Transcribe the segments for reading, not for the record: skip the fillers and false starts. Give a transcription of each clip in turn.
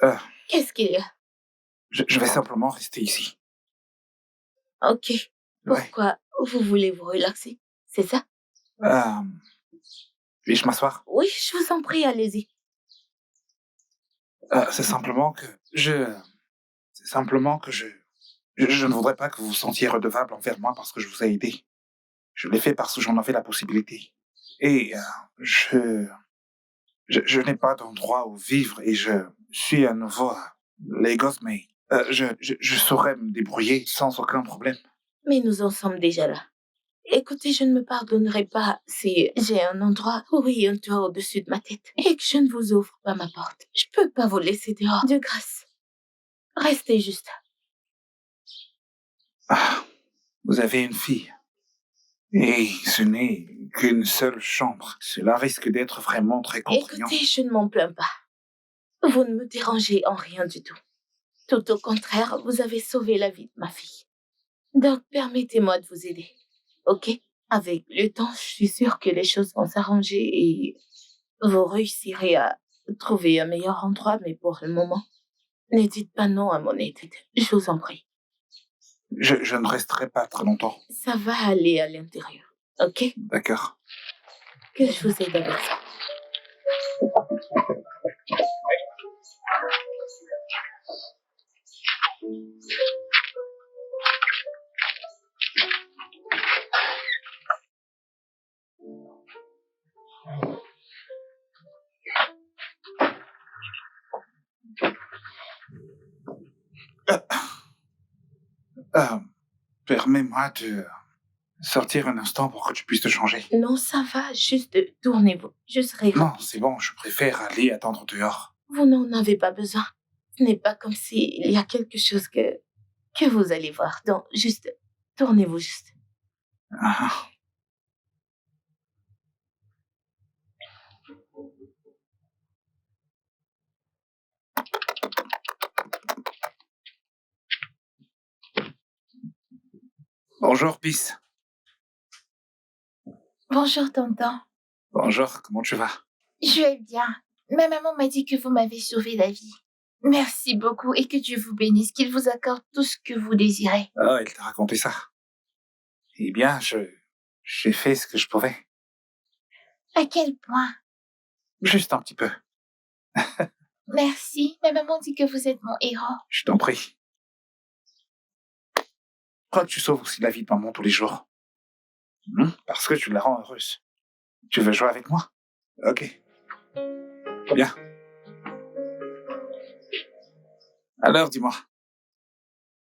Euh, Qu'est-ce qu'il y a? je vais simplement rester ici. Ok. Ouais. Pourquoi vous voulez vous relaxer? C'est ça? Puis-je m'asseoir? Oui, je vous en prie, allez-y. C'est simplement que je... C'est simplement que je ne voudrais pas que vous vous sentiez redevable envers moi parce que je vous ai aidé. Je l'ai fait parce que j'en avais la possibilité. Et je n'ai pas d'endroit où vivre et je suis à nouveau à Lagos, mais je saurais me débrouiller sans aucun problème. Mais nous en sommes déjà là. Écoutez, je ne me pardonnerai pas si j'ai un endroit, oui, un toit au-dessus de ma tête, et que je ne vous ouvre pas ma porte. Je peux pas vous laisser dehors. De grâce. Restez juste. Ah, vous avez une fille. Et ce n'est qu'une seule chambre. Cela risque d'être vraiment très contraignant. Écoutez, je ne m'en plains pas. Vous ne me dérangez en rien du tout. Tout au contraire, vous avez sauvé la vie de ma fille. Donc, permettez-moi de vous aider. Ok? Avec le temps, je suis sûre que les choses vont s'arranger et vous réussirez à trouver un meilleur endroit, mais pour le moment, ne dites pas non à mon aide. Je vous en prie. Je ne resterai pas très longtemps. Ça va aller à l'intérieur. Ok? D'accord. Que je vous aide avec ça. Permets-moi de sortir un instant pour que tu puisses te changer. Non, ça va, juste tournez-vous. Je serai Non, rapide. c'est bon, je préfère aller attendre dehors. Vous n'en avez pas besoin. Ce n'est pas comme s'il y a quelque chose que vous allez voir. Donc, juste, tournez-vous juste. Ah. Bonjour, Peace. Bonjour, tonton. Bonjour, comment tu vas? Je vais bien. Ma maman m'a dit que vous m'avez sauvé la vie. Merci beaucoup et que Dieu vous bénisse, qu'il vous accorde tout ce que vous désirez. Ah, il t'a raconté ça. Eh bien, j'ai fait ce que je pouvais. À quel point? Juste un petit peu. Merci. Ma maman dit que vous êtes mon héros. Je t'en prie. Je crois que tu sauves aussi la vie de maman tous les jours. Parce que tu la rends heureuse. Tu veux jouer avec moi? Ok. Bien. Alors, dis-moi.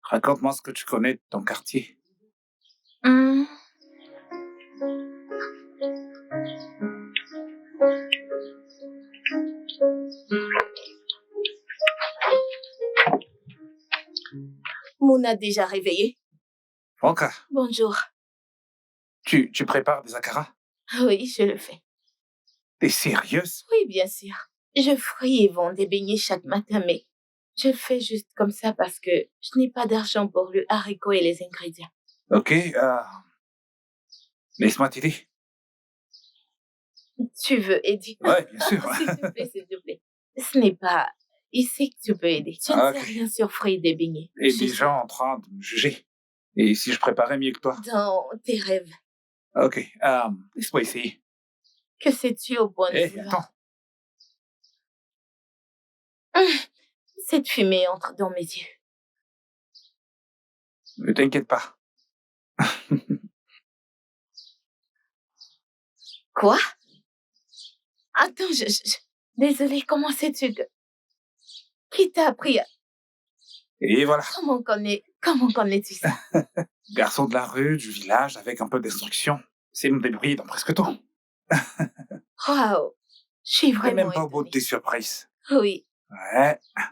Raconte-moi ce que tu connais de ton quartier. Hmm. Mouna déjà réveillé. Franca, Bonjour. tu prépares des akara? Oui, je le fais. T'es sérieuse? Oui, bien sûr. Je fris et vends des beignets chaque matin, mais je le fais juste comme ça parce que je n'ai pas d'argent pour le haricot et les ingrédients. Ok, laisse-moi t'aider. Tu veux aider? Ouais, bien sûr. S'il te plaît, s'il te plaît. Ce n'est pas... Il sait que tu peux aider. Je ne sais rien sur fruits des beignets. Et des gens en train de me juger. Et si je préparais mieux que toi? Dans tes rêves. Ok, laisse-moi essayer. Que sais-tu au point de vouloir? Attends. Cette fumée entre dans mes yeux. Ne t'inquiète pas. Quoi? Attends, Désolée, comment sais-tu que... Qui t'a appris à... Et voilà. Comment connais-tu ça? Garçon de la rue, du village, avec un peu d'instruction. C'est me débrouiller dans presque tout. Waouh! Je suis T'es vraiment même pas au bout de étonnée. tes surprises. Oui, Ouais. je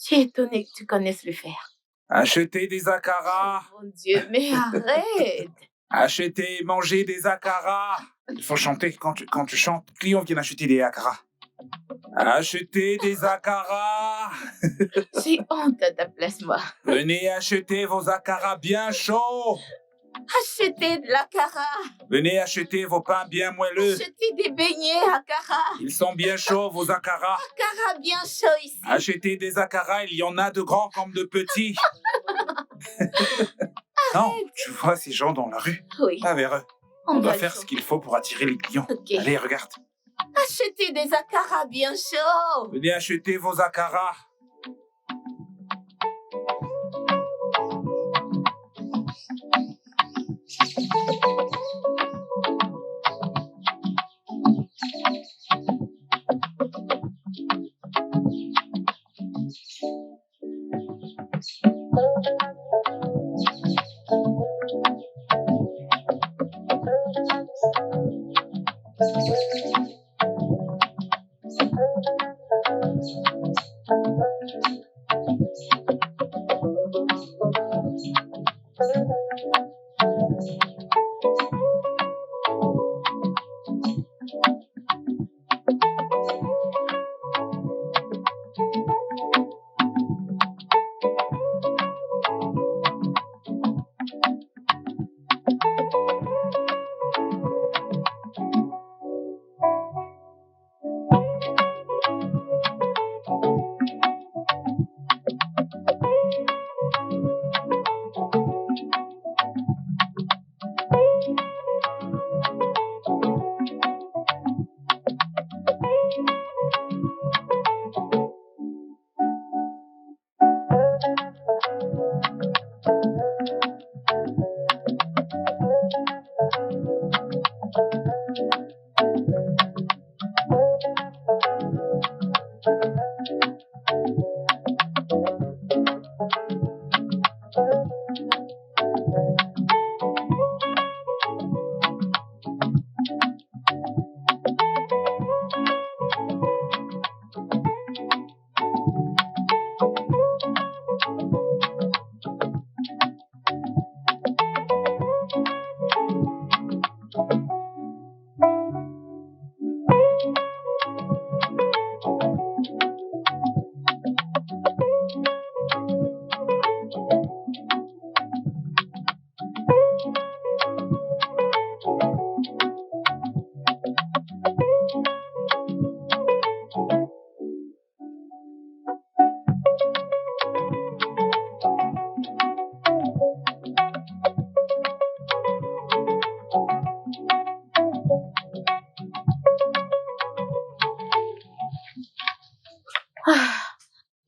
suis étonnée que tu connaisses le faire. Acheter des akara. Oh, mon Dieu, mais arrête! Acheter, manger des akara. Il faut chanter. Quand tu chantes, les clients viennent acheter des akara. Acheter des akara. J'ai honte à ta place, moi. Venez acheter vos akara bien chauds. Achetez de l'Akara. Venez acheter vos pains bien moelleux. Achetez des beignets Akara. Ils sont bien chauds, vos akaras. Akara bien chaud ici. Achetez des akaras, il y en a de grands comme de petits. Non, tu vois ces gens dans la rue? Oui. Pas vers eux. On va doit le faire chaud. ce qu'il faut pour attirer les clients. Ok. Allez, regarde. Achetez des Akara bien chauds. Venez acheter vos akaras.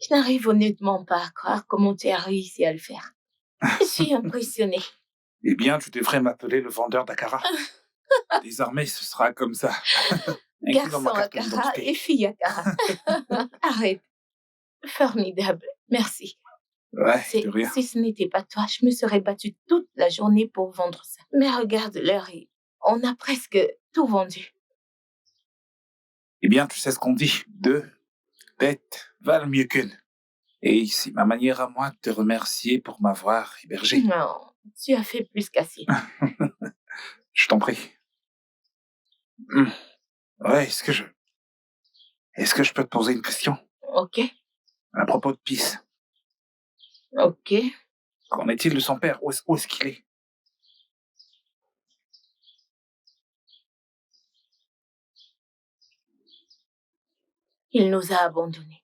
Je n'arrive honnêtement pas à croire comment tu as réussi à le faire. Je suis impressionnée. Eh bien, tu devrais m'appeler le vendeur d'Akara. Désormais, ce sera comme ça. Inclus dans Garçon ma carte Akara d'identité. et fille Akara. Arrête. Formidable. Merci. Ouais, de rien. Si ce n'était pas toi, je me serais battue toute la journée pour vendre ça. Mais regarde l'heure et on a presque tout vendu. Eh bien, tu sais ce qu'on dit. 2 bêtes valent mieux qu'une. Et c'est ma manière à moi de te remercier pour m'avoir hébergé. Non, tu as fait plus qu'assez. Je t'en prie. Ouais, est-ce que je peux te poser une question Ok, à propos de Peace? ok. Qu'en est-il de son père? Où est-ce qu'il est? Il nous a abandonnés.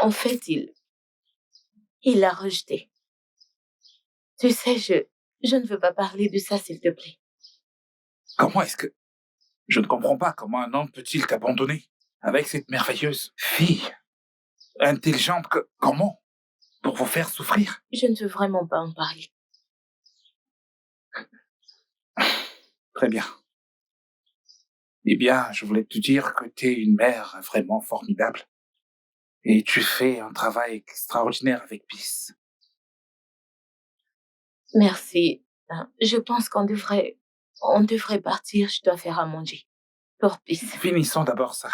En fait, il l'a rejeté. Tu sais, je ne veux pas parler de ça, s'il te plaît. Comment est-ce que... Je ne comprends pas comment un homme peut-il t'abandonner avec cette merveilleuse fille intelligente que... Comment? Pour vous faire souffrir? Je ne veux vraiment pas en parler. Très bien. Eh bien, je voulais te dire que tu es une mère vraiment formidable. Et tu fais un travail extraordinaire avec Peace. Merci. Je pense on devrait partir. Je dois faire à manger. Pour Peace. Finissons d'abord ça.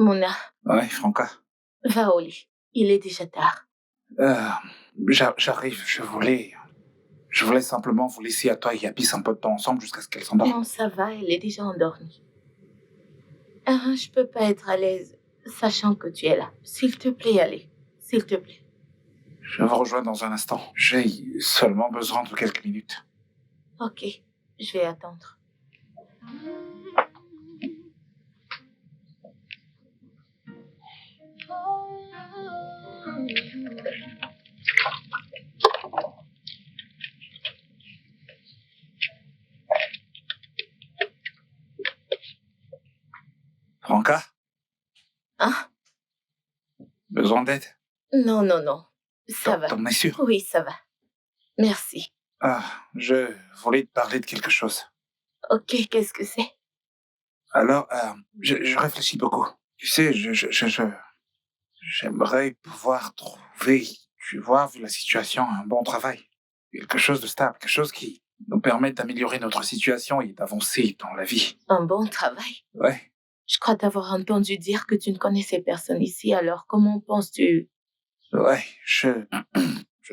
Mouna, Ouais, Franca. va au lit. Il est déjà tard. J'arrive, je voulais simplement vous laisser à toi et à Pisse un peu de temps ensemble jusqu'à ce qu'elle s'endorme. Non, ça va, elle est déjà endormie. Je peux pas être à l'aise, sachant que tu es là. S'il te plaît, allez. S'il te plaît. Je vous rejoins dans un instant. J'ai seulement besoin de quelques minutes. Ok, je vais attendre. Franca, Ah, besoin d'aide? non, non, non. Ça va. T'en es sûr? Oui, ça va. Merci. Je voulais te parler de quelque chose. Ok, qu'est-ce que c'est? Alors, je réfléchis beaucoup. Tu sais, j'aimerais pouvoir trouver, tu vois, vu la situation, un bon travail. Quelque chose de stable, quelque chose qui nous permette d'améliorer notre situation et d'avancer dans la vie. Un bon travail? Ouais. Je crois t'avoir entendu dire que tu ne connaissais personne ici, alors comment penses-tu? Ouais, je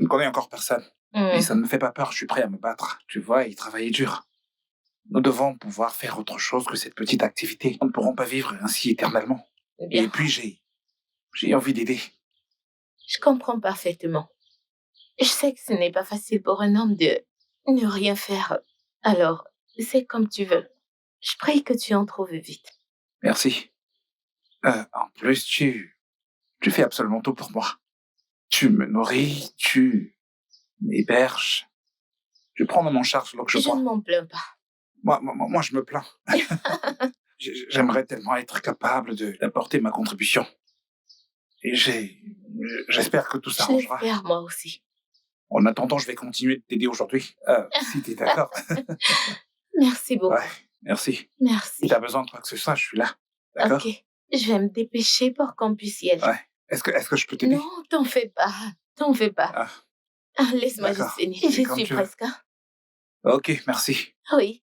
ne connais encore personne. Et ça ne me fait pas peur, je suis prêt à me battre, tu vois, et travailler dur. Nous devons pouvoir faire autre chose que cette petite activité. Nous ne pourrons pas vivre ainsi éternellement. Bien. Et puis j'ai envie d'aider. Je comprends parfaitement. Je sais que ce n'est pas facile pour un homme de ne rien faire. Alors, c'est comme tu veux. Je prie que tu en trouves vite. Merci. En plus, tu fais absolument tout pour moi. Tu me nourris, tu m'héberges. Tu prends en charge là que je Je ne peux. m'en plains pas. Moi, je me plains. J'aimerais tellement être capable d'apporter ma contribution. Et j'espère que tout Je s'arrangera. l'espère, moi aussi. En attendant, je vais continuer de t'aider aujourd'hui. Si t'es d'accord. Merci beaucoup. Ouais, merci. Si Merci. t'as besoin de quoi que ce soit, je suis là. D'accord? Ok, je vais me dépêcher pour qu'on puisse y aller. Ouais. Est-ce que je peux t'aider? Non, t'en fais pas. T'en fais pas. Laisse-moi juste D'accord. finir. C'est J'y comme suis tu veux. presque. Hein. Ok, merci. Oui.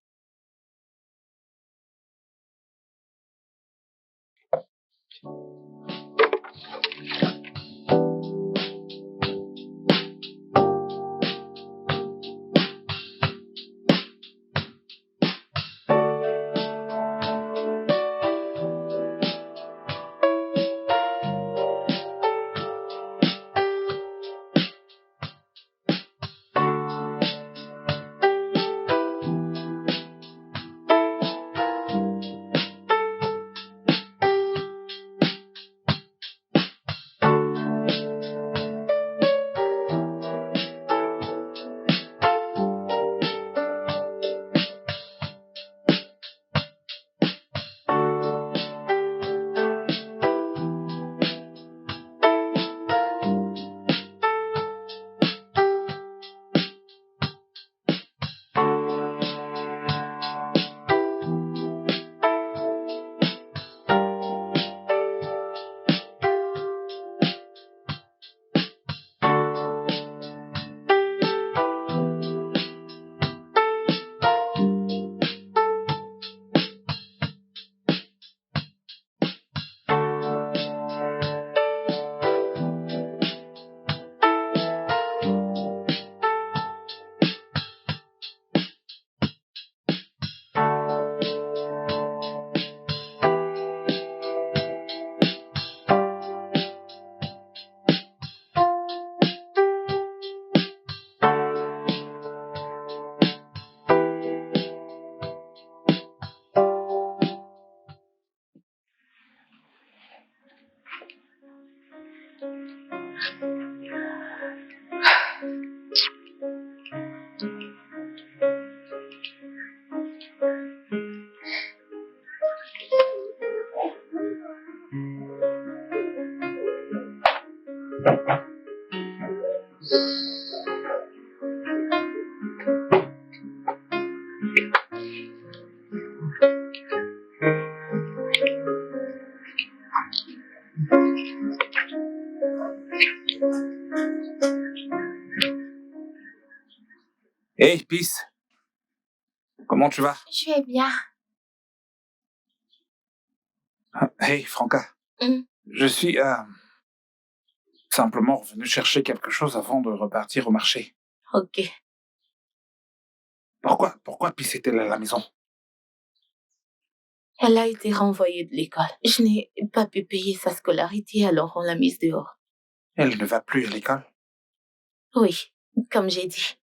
Hey, Peace. Comment tu vas? Je vais bien. Hey, Franca. Je suis simplement revenu chercher quelque chose avant de repartir au marché. Ok. Pourquoi pissait-elle à la maison? Elle a été renvoyée de l'école. Je n'ai pas pu payer sa scolarité, alors on l'a mise dehors. Elle ne va plus à l'école? Oui, comme j'ai dit.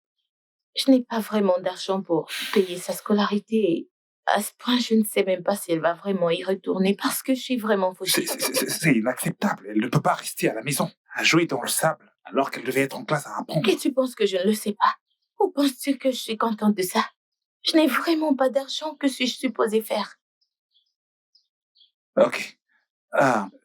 Je n'ai pas vraiment d'argent pour payer sa scolarité et à ce point, je ne sais même pas si elle va vraiment y retourner parce que je suis vraiment fauchée. C'est inacceptable. Elle ne peut pas rester à la maison, à jouer dans le sable, alors qu'elle devait être en classe à apprendre. Et tu penses que je ne le sais pas? Ou penses-tu que je suis contente de ça? Je n'ai vraiment pas d'argent. Que suis-je supposée faire? Ok.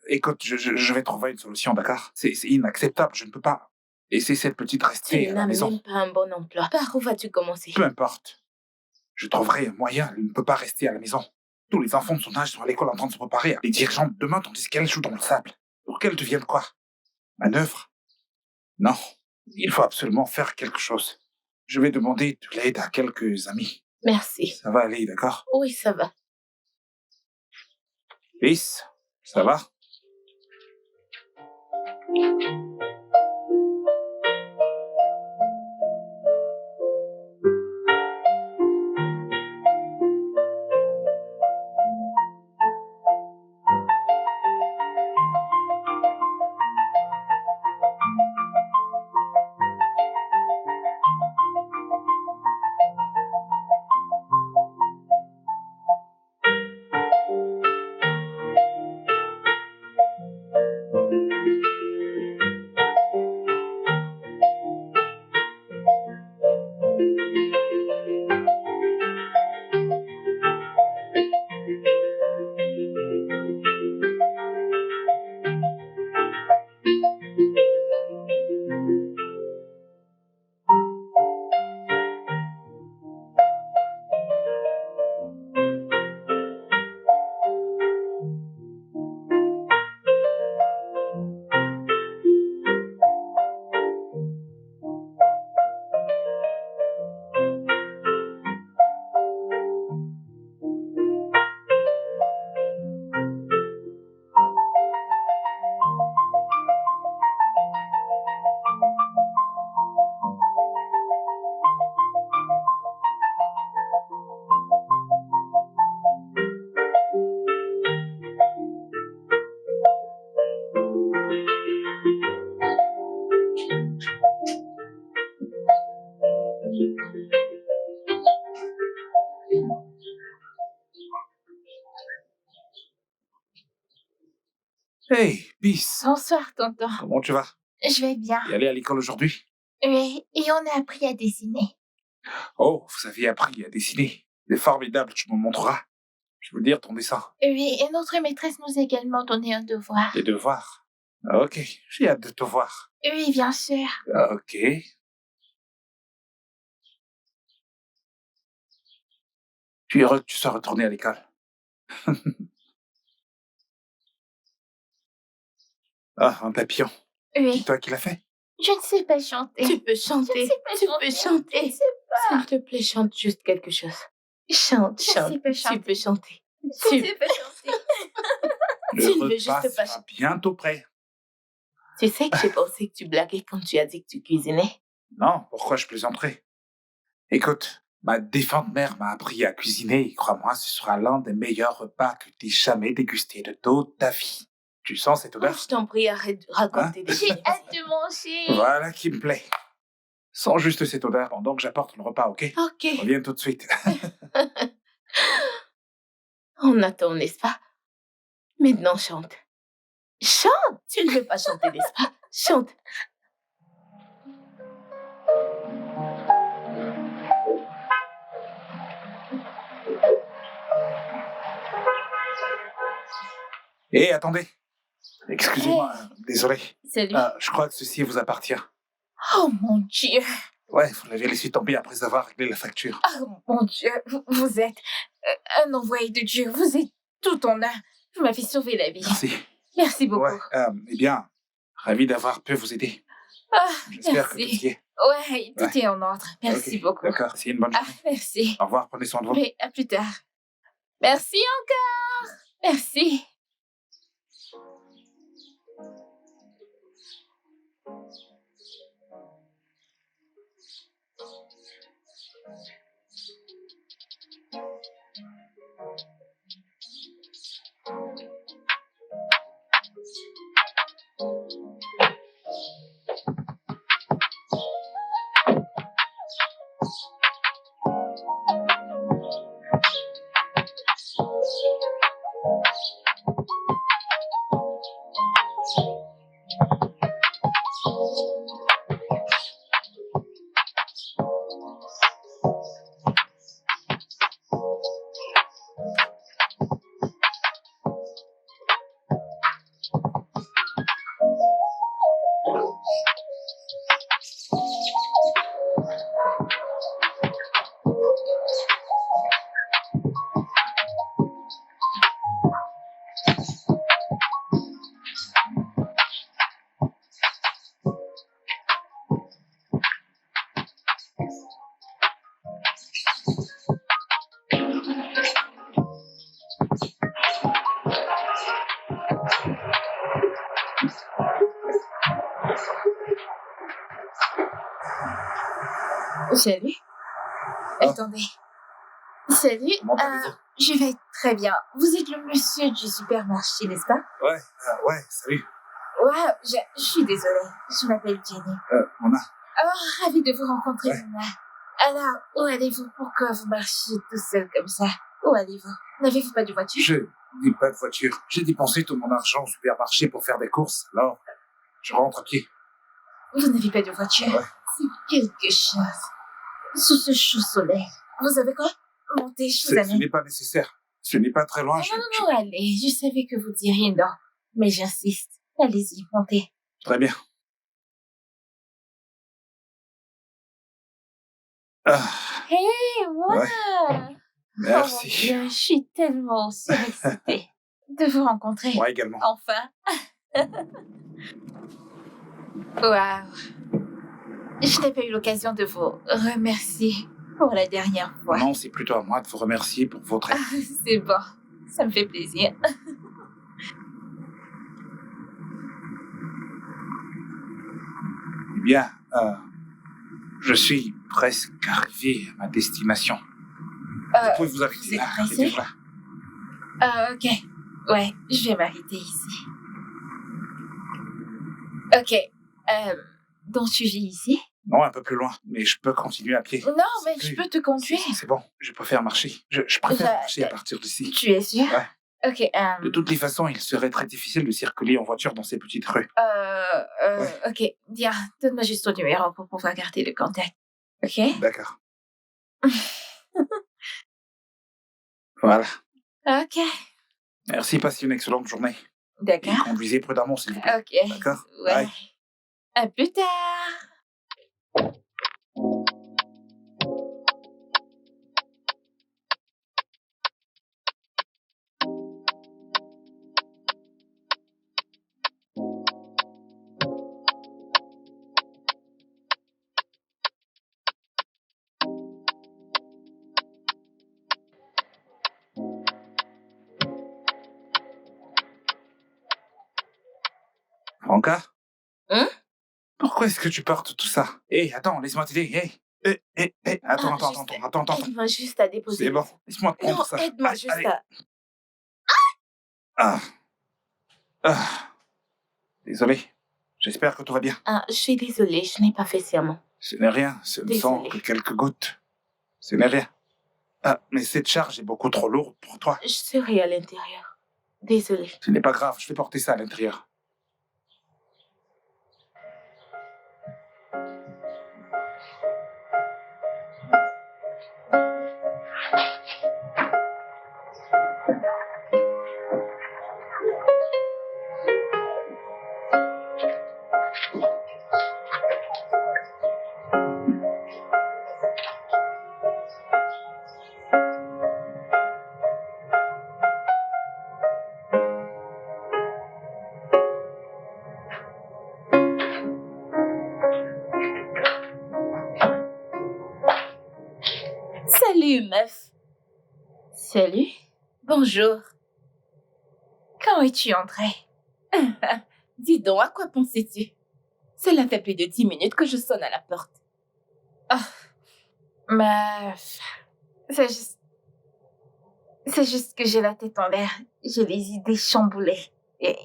Écoute, je vais trouver une solution, d'accord? C'est inacceptable, je ne peux pas laisser cette petite rester Tu à la n'as maison. même pas un bon emploi. Par où vas-tu commencer? Peu importe. Je trouverai un moyen, elle ne peut pas rester à la maison. Tous les enfants de son âge sont à l'école en train de se préparer à les dirigeants de demain tandis qu'elle joue dans le sable. Pour qu'elle devienne quoi? Manœuvre? Non. Il faut absolument faire quelque chose. Je vais demander de l'aide à quelques amis. Merci. Ça va aller, d'accord? Oui, ça va. Peace, ça va? Hey, Peace. Bonsoir, tonton. Comment tu vas? Je vais bien. Tu es allé à l'école aujourd'hui? Oui, et on a appris à dessiner. Oh, vous aviez appris à dessiner. C'est formidable, tu me montreras. Je veux dire ton dessin. Oui, et notre maîtresse nous a également donné un devoir. Des devoirs. Ok, j'ai hâte de te voir. Oui, bien sûr. Ok. Tu es heureux que tu sois retourné à l'école. Ah, un papillon. Oui. C'est toi qui l'as fait? Je ne sais pas chanter. Tu peux chanter. Je ne sais pas Tu chanter. peux chanter. Je ne sais pas. S'il te plaît, chante juste quelque chose. Chante, Je chante. sais pas chanter. Tu peux chanter. Je ne sais pas chanter. Le Tu ne veux repas juste pas sera bientôt prêt. Tu sais que j'ai pensé que tu blaguais quand tu as dit que tu cuisinais. Non, pourquoi je plaisanterais? Écoute, ma défunte mère m'a appris à cuisiner et crois-moi, ce sera l'un des meilleurs repas que tu aies jamais dégusté de toute ta vie. Tu sens cette Oh, odeur? je t'en prie, arrête de raconter des J'ai choses. hâte de manger. Voilà qui me plaît. Sens juste cette odeur pendant que j'apporte le repas, ok? Ok. Reviens tout de suite. On attend, n'est-ce pas? Maintenant, chante. Chante! Tu ne veux pas chanter, n'est-ce pas? Chante. Hé, attendez. Excusez-moi, désolé. Salut. Je crois que ceci vous appartient. Oh mon Dieu. Ouais, vous l'avez laissé tomber après avoir réglé la facture. Oh mon Dieu. Vous êtes un envoyé de Dieu. Vous êtes tout en un. Vous m'avez sauvé la vie. Merci. Merci beaucoup. Ouais, eh bien, ravi d'avoir pu vous aider. Ah, J'espère que tout merci. y est. Ouais, tout est en ordre. Merci Ok, beaucoup. D'accord, c'est une bonne Ah, journée. merci. Au revoir, prenez soin de vous. Mais à plus tard. Merci encore. Merci. Salut. Ah. Attendez. Salut. Comment allez-vous? Je vais très bien. Vous êtes le monsieur du supermarché, n'est-ce pas? Ouais, salut. Ouais, je suis désolée. Je m'appelle Jenny. Mona. Ravie de vous rencontrer, Ouais. Mona. Alors, où allez-vous? Pourquoi vous marchez tout seul comme ça? Où allez-vous? N'avez-vous pas de voiture? Je n'ai pas de voiture. J'ai dépensé tout mon argent au supermarché pour faire des courses, alors je rentre à pied. Vous n'avez pas de voiture? Ouais. C'est quelque chose. Sous ce chaud soleil. Vous avez quoi? Montez, je vous Ce amène. n'est pas nécessaire. Ce n'est pas très loin. Non, allez, je savais que vous diriez non. Mais j'insiste. Allez-y, montez. Très bien. Ah, Hé, moi! merci. Oh mon Dieu, je suis tellement surexcitée de vous rencontrer. Moi également. Enfin. Waouh. Je n'ai pas eu l'occasion de vous remercier pour la dernière fois. Non, c'est plutôt à moi de vous remercier pour votre aide. C'est bon. Ça me fait plaisir. Eh bien, je suis presque arrivé à ma destination. Vous pouvez vous vous arrêter êtes là. pressé? Arrêtez-vous là. Ok. Ouais, je vais m'arrêter ici. Ok. Donc tu vis ici? Non, un peu plus loin, mais je peux continuer à pied. Non, mais C'est je plus- peux te conduire. Si, c'est bon, je préfère marcher. Je préfère Je- marcher à partir d'ici. Tu es sûr? Ouais. Ok. De toutes les façons, il serait très difficile de circuler en voiture dans ces petites rues. Ok. Bien, donne-moi juste ton numéro pour pouvoir garder le contact. Ok? D'accord. Voilà. Ok. Merci, passez une excellente journée. Et D'accord. conduisez prudemment, s'il vous plaît. Ok. D'accord. Ouais. Bye. À plus tard. Franca? Hein? Pourquoi est-ce que tu portes tout ça? Hé, attends, laisse-moi t'aider. Attends. Aide-moi juste à déposer. C'est bon, laisse-moi te prendre Non, ça. aide-moi Allez, juste allez. à... Ah. Désolé. J'espère que tout va bien. Ah, je suis désolée, je n'ai pas fait serment. Ce n'est rien, ce ne sont Désolé. que quelques gouttes. Ce n'est rien. Ah, mais cette charge est beaucoup trop lourde pour toi. Je serai à l'intérieur. Désolée. Ce n'est pas grave, je vais porter ça à l'intérieur. Salut, meuf. Salut. Bonjour. Quand es-tu entrée? Dis donc, à quoi pensais-tu? Cela fait plus de 10 minutes que je sonne à la porte. Meuf. C'est juste que j'ai la tête en l'air. J'ai les idées chamboulées. Et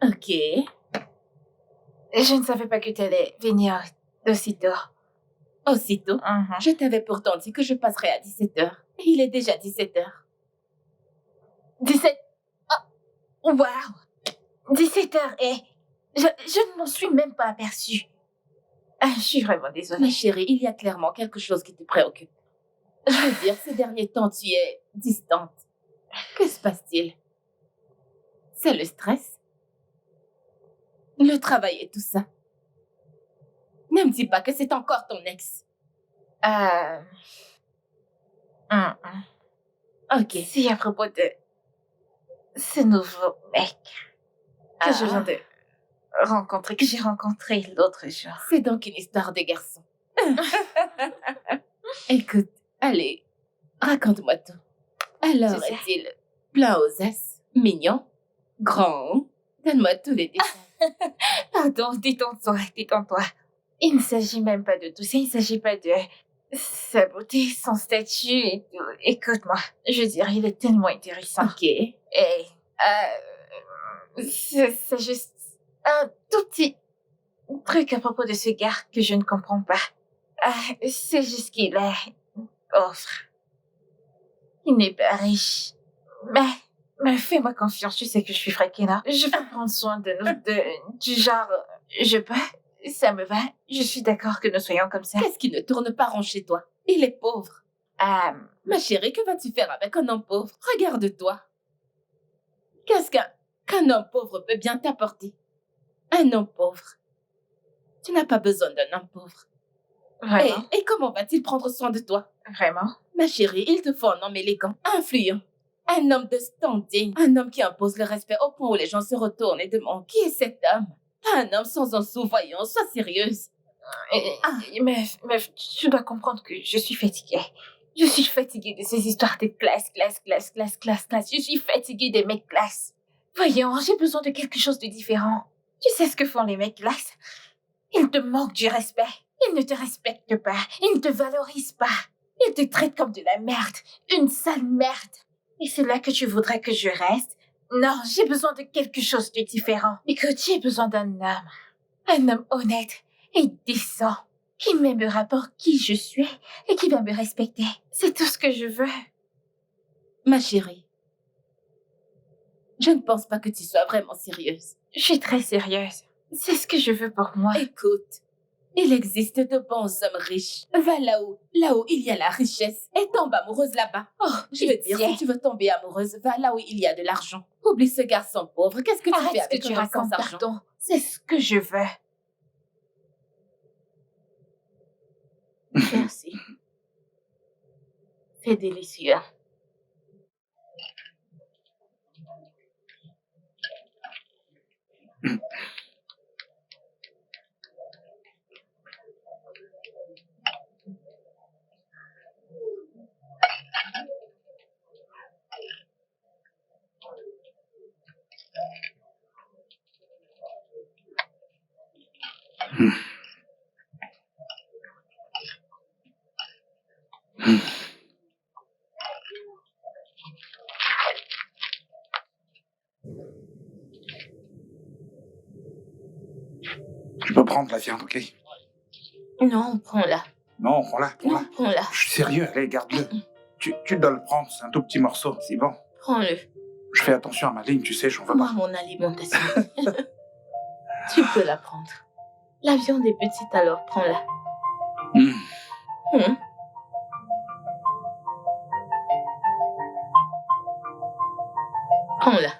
Ok. je ne savais pas que tu allais venir aussitôt. Aussitôt, je t'avais pourtant dit que je passerais à 17h. Il est déjà 17h. 17... Oh, wow. 17h et... Je ne m'en suis même pas aperçue. Je suis vraiment désolée. Ma chérie, il y a clairement quelque chose qui te préoccupe. Je veux dire, ces derniers temps, tu es distante. Que se passe-t-il? C'est le stress? Le travail et tout ça? Ne me dis pas que c'est encore ton ex. Ok. C'est à propos de ce nouveau mec que je viens de rencontrer, que j'ai rencontré l'autre jour. C'est donc une histoire de garçon. Écoute, allez, raconte-moi tout. Alors, Tu sais. est-il plein aux as, mignon, grand? Donne-moi tous les détails. Pardon, détends-toi. Il ne s'agit même pas de tout ça, il ne s'agit pas de sa beauté, son statut et tout. Écoute-moi, je veux dire, il est tellement intéressant. Ok. Et c'est juste un tout petit truc à propos de ce gars que je ne comprends pas. C'est juste qu'il est pauvre. Il n'est pas riche. Mais fais-moi confiance, tu sais que je suis Frakena. Je peux prendre soin de nous, du genre, je peux, ça me va. Je suis d'accord que nous soyons comme ça. Qu'est-ce qui ne tourne pas rond chez toi? Il est pauvre. Ma chérie, que vas-tu faire avec un homme pauvre? Regarde-toi. Qu'est-ce qu'un homme pauvre peut bien t'apporter? Un homme pauvre. Tu n'as pas besoin d'un homme pauvre. Vraiment? Et comment va-t-il prendre soin de toi? Vraiment? Ma chérie, il te faut un homme élégant, influent. Un homme de standing. Un homme qui impose le respect au point où les gens se retournent et demandent qui est cet homme? Pas un homme sans un sou, voyons, sois sérieuse. Mais tu dois comprendre que je suis fatiguée. Je suis fatiguée de ces histoires de classe. Je suis fatiguée des mecs classe. Voyons, j'ai besoin de quelque chose de différent. Tu sais ce que font les mecs classe? Ils te manquent du respect. Ils ne te respectent pas. Ils ne te valorisent pas. Ils te traitent comme de la merde. Une sale merde. Et c'est là que tu voudrais que je reste? Non, j'ai besoin de quelque chose de différent. Écoute, j'ai besoin d'un homme. Un homme honnête et décent. Qui m'aimera pour qui je suis et qui va me respecter. C'est tout ce que je veux. Ma chérie, je ne pense pas que tu sois vraiment sérieuse. Je suis très sérieuse. C'est ce que je veux pour moi. Écoute, il existe de bons hommes riches. Va là-haut il y a la richesse. Et tombe amoureuse là-bas. Oh, Je veux dire, si tu veux tomber amoureuse, va là où il y a de l'argent. Oublie ce garçon pauvre. Qu'est-ce que tu Arrête fais ce que avec tu un homme sans racontes, argent? pardon. C'est ce que je veux. Merci. C'est délicieux. Tu peux prendre la viande, ok? Non, prends-la. Non, prends-la, prends-la. Non, prends-la. Je suis sérieux, allez, garde-le. Tu dois le prendre, c'est un tout petit morceau, c'est bon. Prends-le. Je fais attention à ma ligne, tu sais, j'en veux Moi, pas. mon alimentation. Tu peux la prendre. La viande est petite, alors prends-la. Prends-la.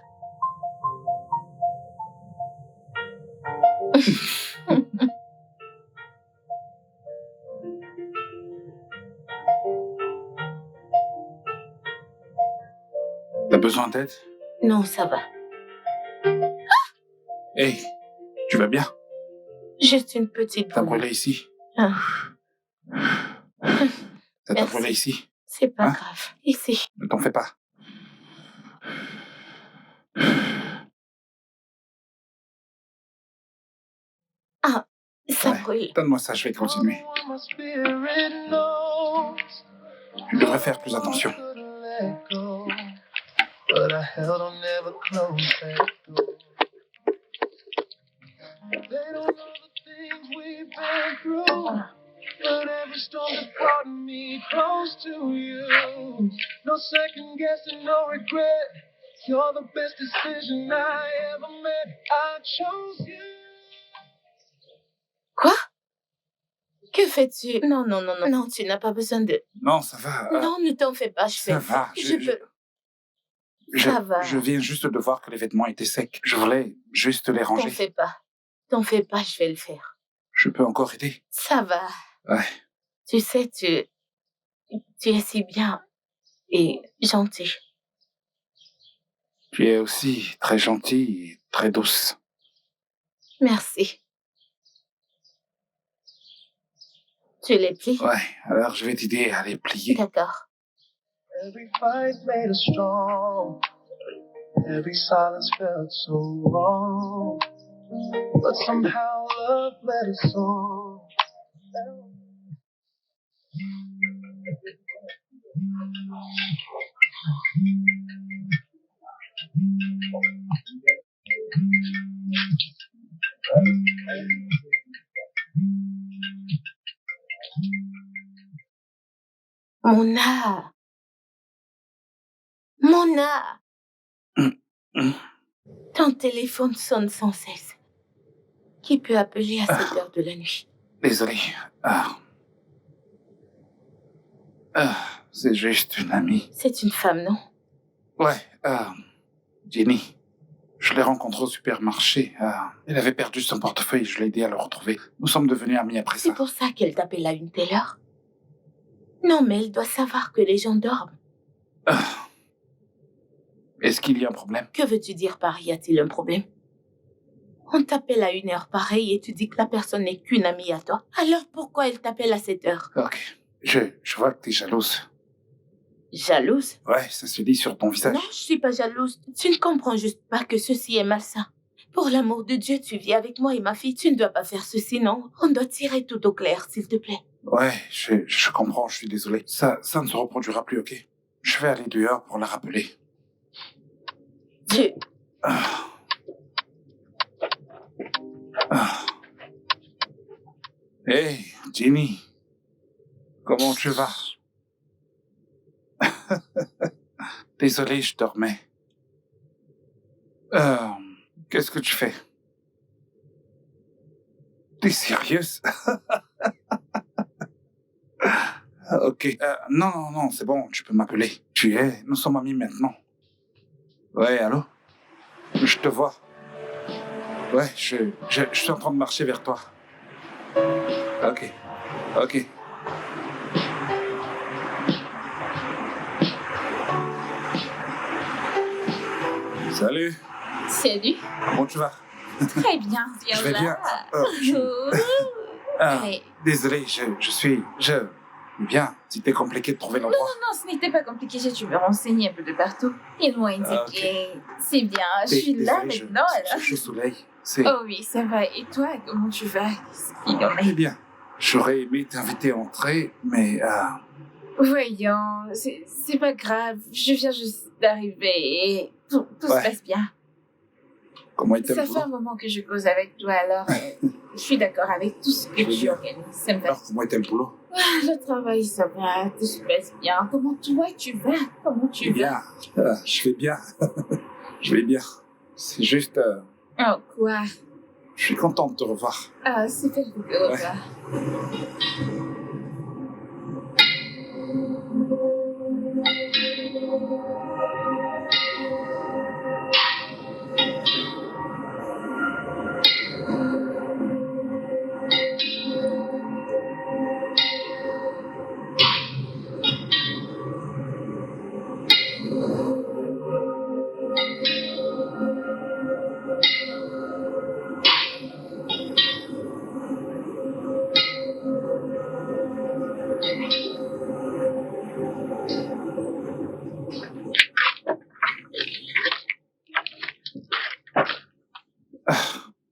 T'as besoin d'aide? Non, ça va. Hey, tu vas bien? Juste une petite T'as brûlure. brûlé ici? Ah. Ça t'a Merci. brûlé ici? C'est pas Hein? grave. Ici. Ne t'en fais pas. Ah, ça Ouais. brûle. Donne-moi ça, je vais continuer. Tu devrais faire plus attention. But I held on, never closed that door. They don't know the things we've been through, but every storm that brought me close to you. No second guessing, no regret. You're the best decision I ever made. I chose you. Quoi? Que fais-tu? Non, tu n'as pas besoin de... Non, ça va. Non, ne t'en fais pas, je ça fais. va. Ça va. Je viens juste de voir que les vêtements étaient secs. Je voulais juste les T'en ranger. fais pas. T'en fais pas, je vais le faire. Je peux encore aider? Ça va. Ouais. Tu sais, tu es si bien et gentil. Tu es aussi très gentille et très douce. Merci. Tu les plies? Ouais, alors je vais t'aider à les plier. D'accord. Every fight made us strong. Every silence felt so wrong. But somehow love led us on. Mona, Mona, ton téléphone sonne sans cesse. Qui peut appeler à cette heure de la nuit? Désolé. C'est juste une amie. C'est une femme, non? Ouais, Jenny. Je l'ai rencontrée au supermarché. Elle avait perdu son portefeuille, je l'ai aidé à le retrouver. Nous sommes devenus amis après ça. C'est pour ça qu'elle t'appelle à une telle heure? Non, mais elle doit savoir que les gens dorment. Est-ce qu'il y a un problème? Que veux-tu dire par y a-t-il un problème? On t'appelle à une heure pareille et tu dis que la personne n'est qu'une amie à toi. Alors pourquoi elle t'appelle à cette heure? Ok. Je vois que t'es jalouse. Jalouse? Ouais, ça se dit sur ton visage. Non, je suis pas jalouse. Tu ne comprends juste pas que ceci est malsain. Pour l'amour de Dieu, tu vis avec moi et ma fille. Tu ne dois pas faire ceci, non? On doit tirer tout au clair, s'il te plaît. Ouais, je comprends, je suis désolé. Ça ne se reproduira plus, ok? Je vais aller dehors pour la rappeler. Tu... Hey, Jenny. Comment tu vas? Désolé, je dormais. Qu'est-ce que tu fais? T'es sérieuse? Ok. Non, c'est bon, tu peux m'appeler. Nous sommes amis maintenant. Ouais, allô? Je te vois. Ouais, je suis en train de marcher vers toi. Ok. Salut. Salut. Comment tu vas? Très bien, Je vais bien. Ouais. Désolé, je suis bien. C'était compliqué de trouver l'endroit. Non, ce n'était pas compliqué. J'ai dû me renseigner un peu de partout. Ils m'ont indiqué. C'est bien, je suis là maintenant. C'est chaud soleil. Oh oui, ça va. Et toi, comment tu vas? Qu'est-ce qu'il y en a? Eh bien, j'aurais aimé t'inviter à entrer, mais... Voyons, c'est pas grave. Je viens juste d'arriver et tout se passe bien. Comment était le Ça boulot? fait un moment que je cause avec toi, alors je suis d'accord avec tout ce que tu organises. Ça me va. Alors, comment était le boulot? Le travail, ça va, tout se passe bien. Comment toi, tu vas? Comment tu vas? Bien. Je vais bien. Je vais bien. C'est juste... Oh, quoi? Je suis content de te revoir. Ah, c'est fait de te revoir.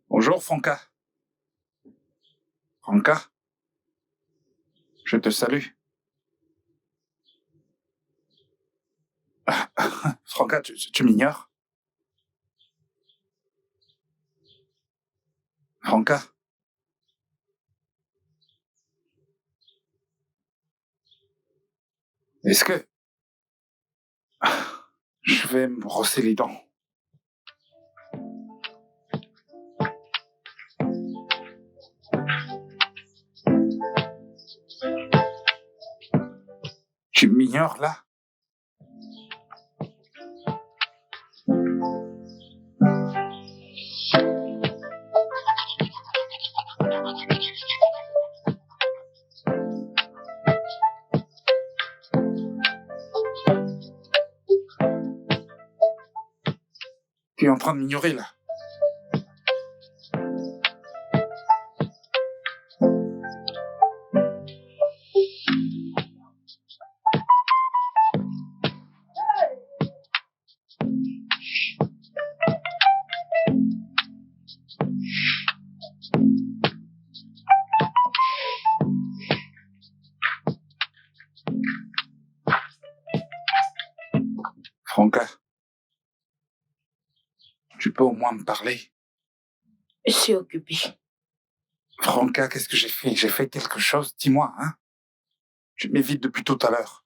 Bonjour, Franca. Franca? Je te salue. Franca, tu m'ignores? Franca? Est-ce que... Je vais me brosser les dents. Tu m'ignores, là? Tu es en train de m'ignorer, là. Franca, tu peux au moins me parler? Je suis occupée. Franca, qu'est-ce que j'ai fait? J'ai fait quelque chose? Dis-moi, hein? Tu m'évites depuis tout à l'heure.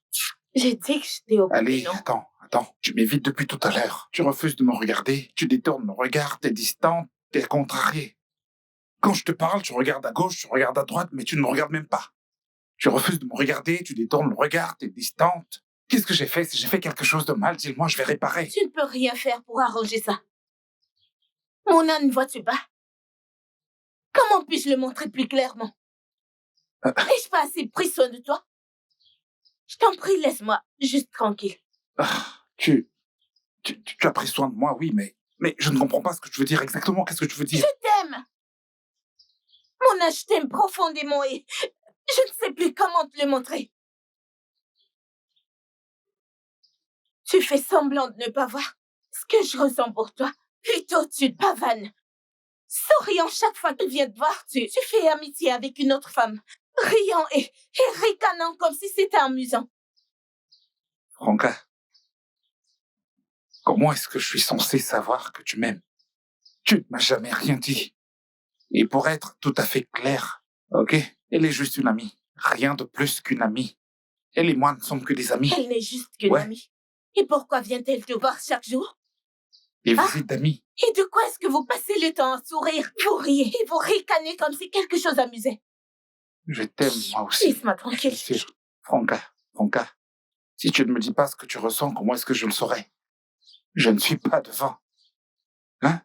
J'ai dit que j'étais occupée, Allez, non? attends. Tu m'évites depuis tout à l'heure. Tu refuses de me regarder. Tu détournes le regard. T'es distante. T'es contrariée. Quand je te parle, tu regardes à gauche, tu regardes à droite, mais tu ne me regardes même pas. Tu refuses de me regarder. Tu détournes le regard. T'es distante. Qu'est-ce que j'ai fait? Si j'ai fait quelque chose de mal, dis-le-moi, je vais réparer. Tu ne peux rien faire pour arranger ça. Mon âne, ne vois-tu pas? Comment puis-je le montrer plus clairement? N'ai-je pas assez pris soin de toi? Je t'en prie, laisse-moi juste tranquille. Tu as pris soin de moi, oui, mais je ne comprends pas ce que tu veux dire exactement. Qu'est-ce que tu veux dire? Je t'aime! Mon âge t'aime profondément et je ne sais plus comment te le montrer. Tu fais semblant de ne pas voir ce que je ressens pour toi. Plutôt, tu te pavanes. Souriant chaque fois qu'elle vient te voir, tu fais amitié avec une autre femme. Riant et ricanant comme si c'était amusant. Franca, comment est-ce que je suis censé savoir que tu m'aimes? Tu ne m'as jamais rien dit. Et pour être tout à fait clair, ok? Elle est juste une amie. Rien de plus qu'une amie. Elle et moi ne sommes que des amis. Elle n'est juste qu'une Ouais. amie. Et pourquoi vient-elle te voir chaque jour? Des visites d'amis. Et de quoi est-ce que vous passez le temps à sourire? Vous riez et vous ricanez comme si quelque chose amusait. Je t'aime, moi aussi. Laisse-moi tranquille. Bien sûr. Franca, si tu ne me dis pas ce que tu ressens, comment est-ce que je le saurais? Je ne suis pas devant. Hein?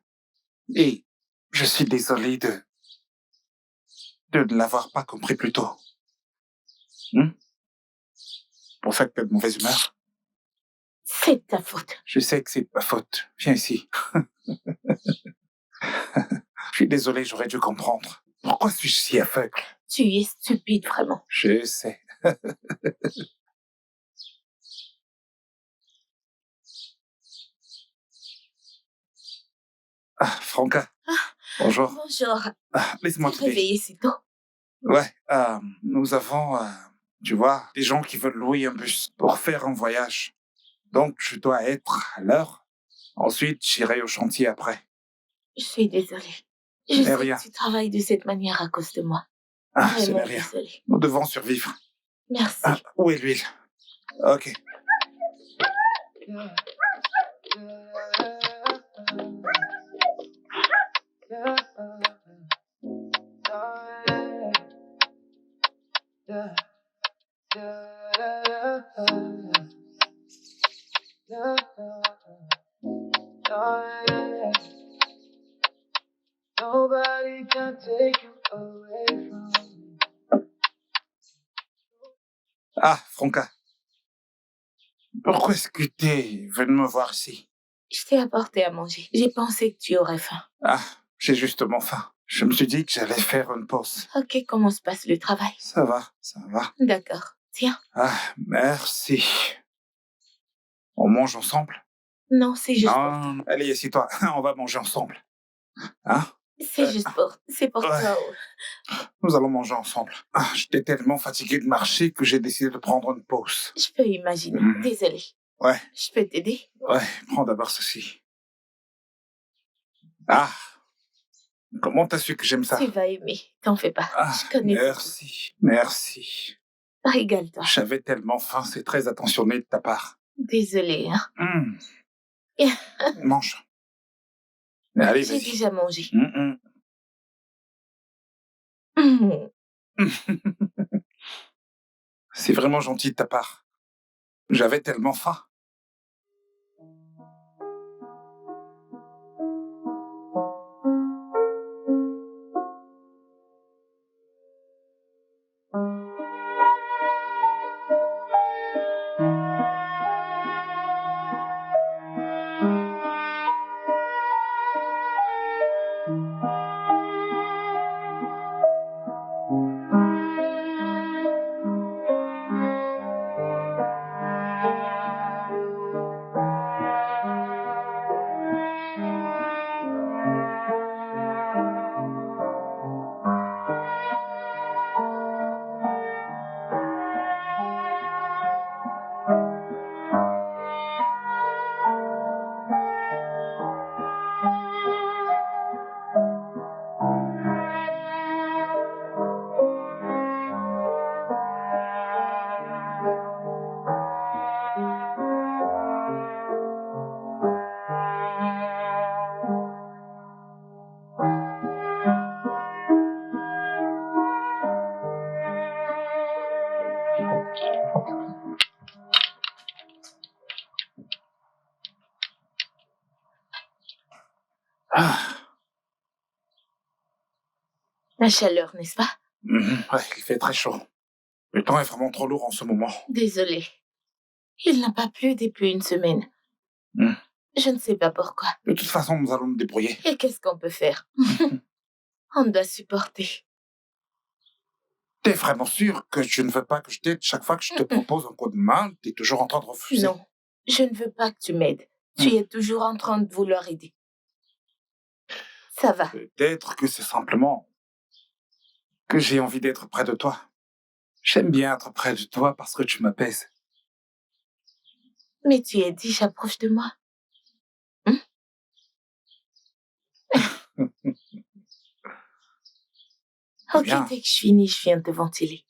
Et je suis désolé de ne l'avoir pas compris plus tôt. Pour ça que t'es de mauvaise humeur. C'est ta faute. Je sais que c'est ma faute. Viens ici. Je suis désolé, j'aurais dû comprendre. Pourquoi suis-je si aveugle? Tu es stupide, vraiment. Je sais. Franca. Bonjour. Bonjour. Laisse-moi T'es t'aider. réveillée si tôt? Ouais, nous avons, tu vois, des gens qui veulent louer un bus pour faire un voyage. Donc, je dois être à l'heure. Ensuite, j'irai au chantier après. Je suis désolée. Je Mais sais rien. que tu travailles de cette manière à cause de moi. Ce Vraiment n'est rien. désolée. Nous devons survivre. Merci. Où est l'huile? Ok. Nobody can take you away from me. Franca. Pourquoi est-ce que t'es venu me voir ici? Je t'ai apporté à manger. J'ai pensé que tu aurais faim. J'ai justement faim. Je me suis dit que j'allais faire une pause. Ok, comment se passe le travail? Ça va. D'accord. Tiens. Merci. On mange ensemble? Non, c'est juste pour toi. Non, allez, assieds-toi. On va manger ensemble. C'est pour Ouais. toi. Nous allons manger ensemble. J'étais tellement fatigué de marcher que j'ai décidé de prendre une pause. Je peux imaginer. Désolée. Ouais. Je peux t'aider? Ouais, prends d'abord ceci. Comment t'as su que j'aime ça? Tu vas aimer. T'en fais pas. Je connais Merci. tout. Régale-toi. J'avais tellement faim, c'est très attentionné de ta part. Désolée, hein. Mange. Allez, J'ai vas-y. déjà mangé. C'est vraiment gentil de ta part. J'avais tellement faim. Ah, La chaleur, n'est-ce pas? ouais, il fait très chaud. Le temps est vraiment trop lourd en ce moment. Désolée. Il n'a pas plu depuis une semaine. Hmm. Je ne sais pas pourquoi. De toute façon, nous allons nous débrouiller. Et qu'est-ce qu'on peut faire? On doit supporter. T'es vraiment sûr que je ne veux pas que je t'aide chaque fois que je te propose un coup de main? T'es toujours en train de refuser. Non, je ne veux pas que tu m'aides. Tu es toujours en train de vouloir aider. Ça va. Peut-être que c'est simplement que j'ai envie d'être près de toi. J'aime bien être près de toi parce que tu m'apaises. Mais tu es déjà proche de moi. Ok, Bien. dès que je finis, je viens te ventiler.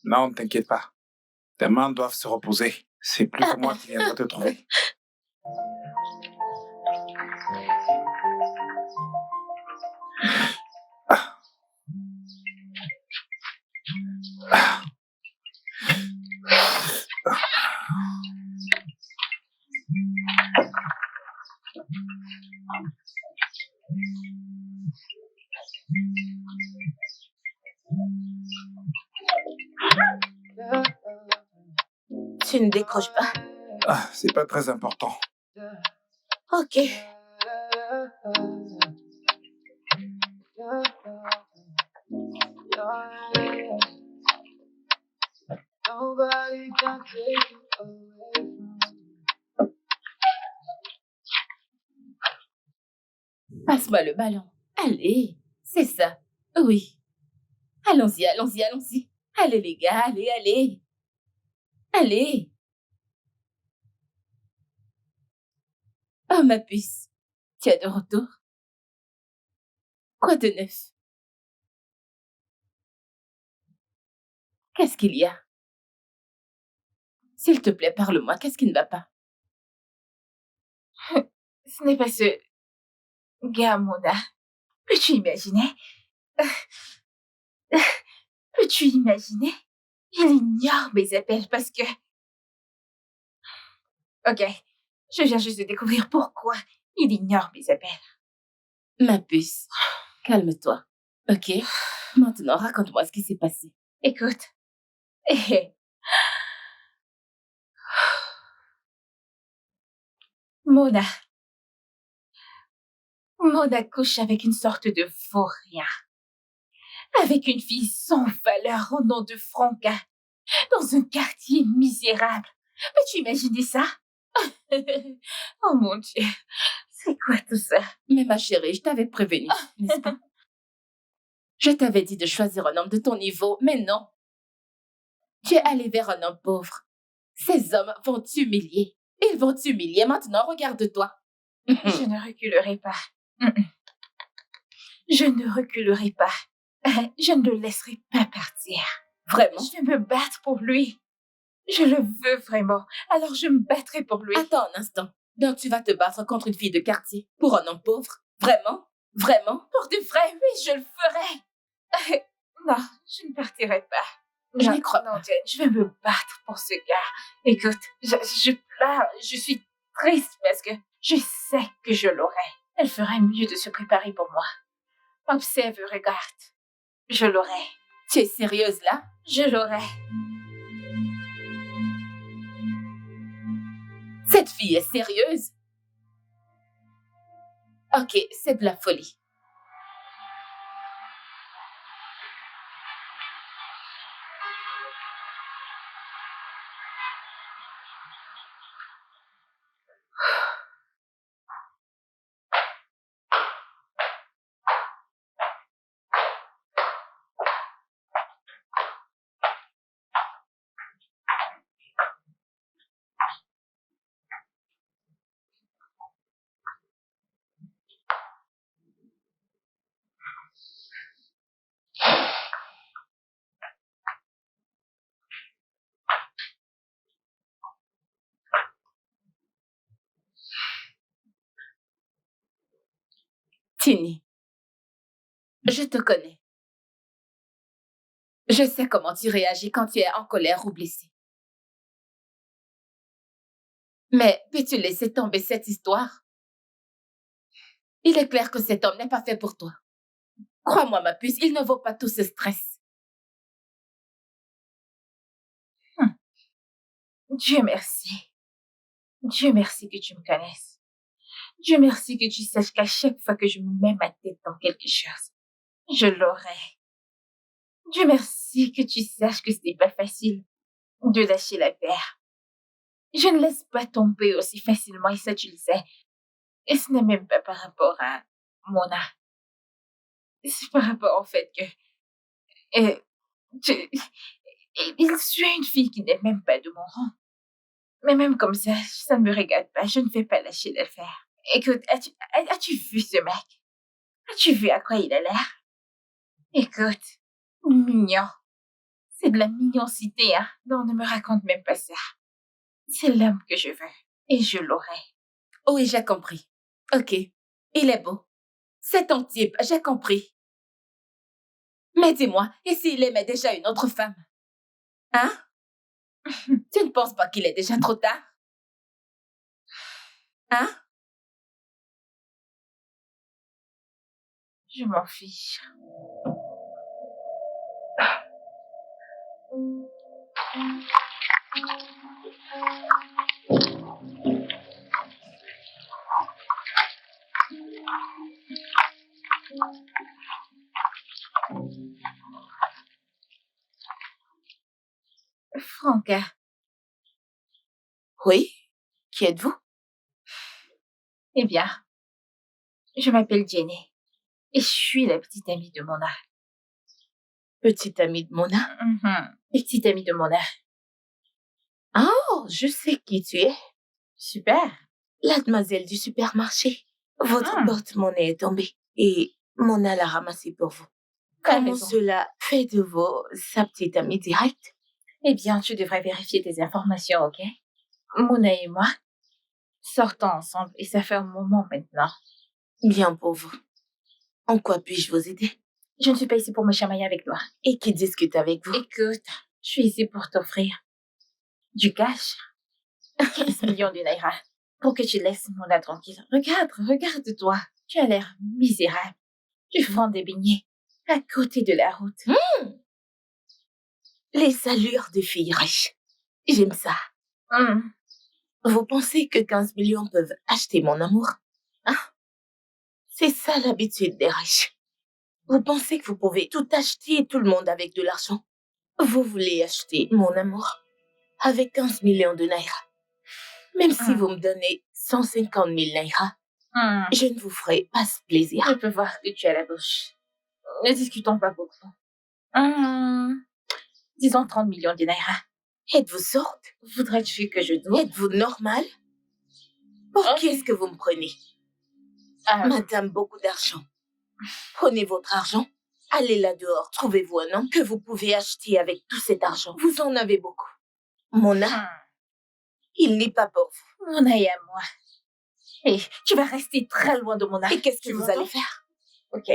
Non, ne t'inquiète pas. Tes mains doivent se reposer. C'est plus que moi qui viendrai te trouver. Ah. Ah. Tu ne décroches pas. Ah, c'est pas très important. Ok. Nobody can take you away from me. Passe-moi le ballon. Allez, c'est ça. Oui. Allons-y, allons-y, allons-y. Allez les gars, allez, allez. Allez. Oh ma puce. Tu es de retour? Quoi de neuf? Qu'est-ce qu'il y a? S'il te plaît, parle-moi. Qu'est-ce qui ne va pas? Ce n'est pas ce gars, Mona. Peux-tu imaginer? Peux-tu imaginer? Il ignore mes appels parce que... Ok, je viens juste de découvrir pourquoi il ignore mes appels. Ma puce, calme-toi. Ok? Maintenant, raconte-moi ce qui s'est passé. Écoute. Mona. Mona couche avec une sorte de faux rien. Avec une fille sans valeur au nom de Franca. Dans un quartier misérable. Peux-tu imaginer ça? Oh mon Dieu. C'est quoi tout ça? Mais ma chérie, je t'avais prévenu, n'est-ce pas? Je t'avais dit de choisir un homme de ton niveau, mais non. Tu es allé vers un homme pauvre. Ces hommes vont t'humilier. Ils vont t'humilier. Maintenant, regarde-toi. Je ne reculerai pas. Je ne reculerai pas. Je ne le laisserai pas partir. Vraiment? Je vais me battre pour lui. Je le veux vraiment. Alors je me battrai pour lui. Attends un instant. Donc tu vas te battre contre une fille de quartier pour un homme pauvre? Vraiment? Vraiment? Pour de vrai, oui, je le ferai. Non, je ne partirai pas. Je n'y crois pas. Non, Jen, je vais me battre pour ce gars. Écoute, je pleure, je suis triste parce que je sais que je l'aurai. Elle ferait mieux de se préparer pour moi. Observe, regarde. Je l'aurai. Tu es sérieuse là? Je l'aurai. Cette fille est sérieuse? Ok, c'est de la folie. Tini, je te connais. Je sais comment tu réagis quand tu es en colère ou blessé. Mais peux-tu laisser tomber cette histoire? Il est clair que cet homme n'est pas fait pour toi. Crois-moi, ma puce, il ne vaut pas tout ce stress. Dieu merci. Dieu merci que tu me connaisses. Dieu merci que tu saches qu'à chaque fois que je me mets ma tête dans quelque chose, je l'aurai. Dieu merci que tu saches que ce n'est pas facile de lâcher la paire. Je ne laisse pas tomber aussi facilement et ça tu le sais. Et ce n'est même pas par rapport à Mona. C'est par rapport au fait que il suit une fille qui n'est même pas de mon rang. Mais même comme ça ne me regarde pas. Je ne vais pas lâcher l'affaire. Écoute, as-tu vu ce mec? As-tu vu à quoi il a l'air? Écoute, mignon. C'est de la mignoncité, hein. Non, ne me raconte même pas ça. C'est l'homme que je veux. Et je l'aurai. Oui, j'ai compris. Ok, il est beau. C'est ton type, j'ai compris. Mais dis-moi, et s'il aimait déjà une autre femme? Hein? Tu ne penses pas qu'il est déjà trop tard? Hein? Je m'en fiche. Franca. Oui? Qui êtes-vous? Eh bien, je m'appelle Jenny. Et je suis la petite amie de Mona. Petite amie de Mona? Petite amie de Mona. Oh, je sais qui tu es. Super. La demoiselle du supermarché. Votre porte-monnaie est tombée et Mona l'a ramassée pour vous. Comment raison. cela fait de vous sa petite amie directe? Eh bien, tu devrais vérifier tes informations, ok? Mona et moi sortons ensemble et ça fait un moment maintenant. Bien pour vous. En quoi puis-je vous aider? Je ne suis pas ici pour me chamailler avec toi. Et qui discute avec vous? Écoute, je suis ici pour t'offrir du cash. 15 millions de naira pour que tu laisses Mona tranquille. Regarde-toi. Tu as l'air misérable. Tu vends des beignets à côté de la route. Les allures de filles riches. J'aime ça. Vous pensez que 15 millions peuvent acheter mon amour? Hein? C'est ça l'habitude des riches. Vous pensez que vous pouvez tout acheter et tout le monde avec de l'argent? Vous voulez acheter mon amour avec 15 millions de naira. Même si vous me donnez 150 000 naira, je ne vous ferai pas ce plaisir. Je peux voir que tu as la bouche. Ne discutons pas beaucoup. Disons 30 millions de naira. Êtes-vous sourde? Voudrais-tu que je doute? Êtes-vous normal? Pour qui est-ce que vous me prenez? Madame, beaucoup d'argent. Prenez votre argent, allez là dehors, trouvez-vous un homme que vous pouvez acheter avec tout cet argent. Vous en avez beaucoup. Mona, il n'est pas pour vous. Mona est à moi. Et tu vas rester très loin de Mona. Et qu'est-ce que Tu vous m'entends? allez faire? Ok.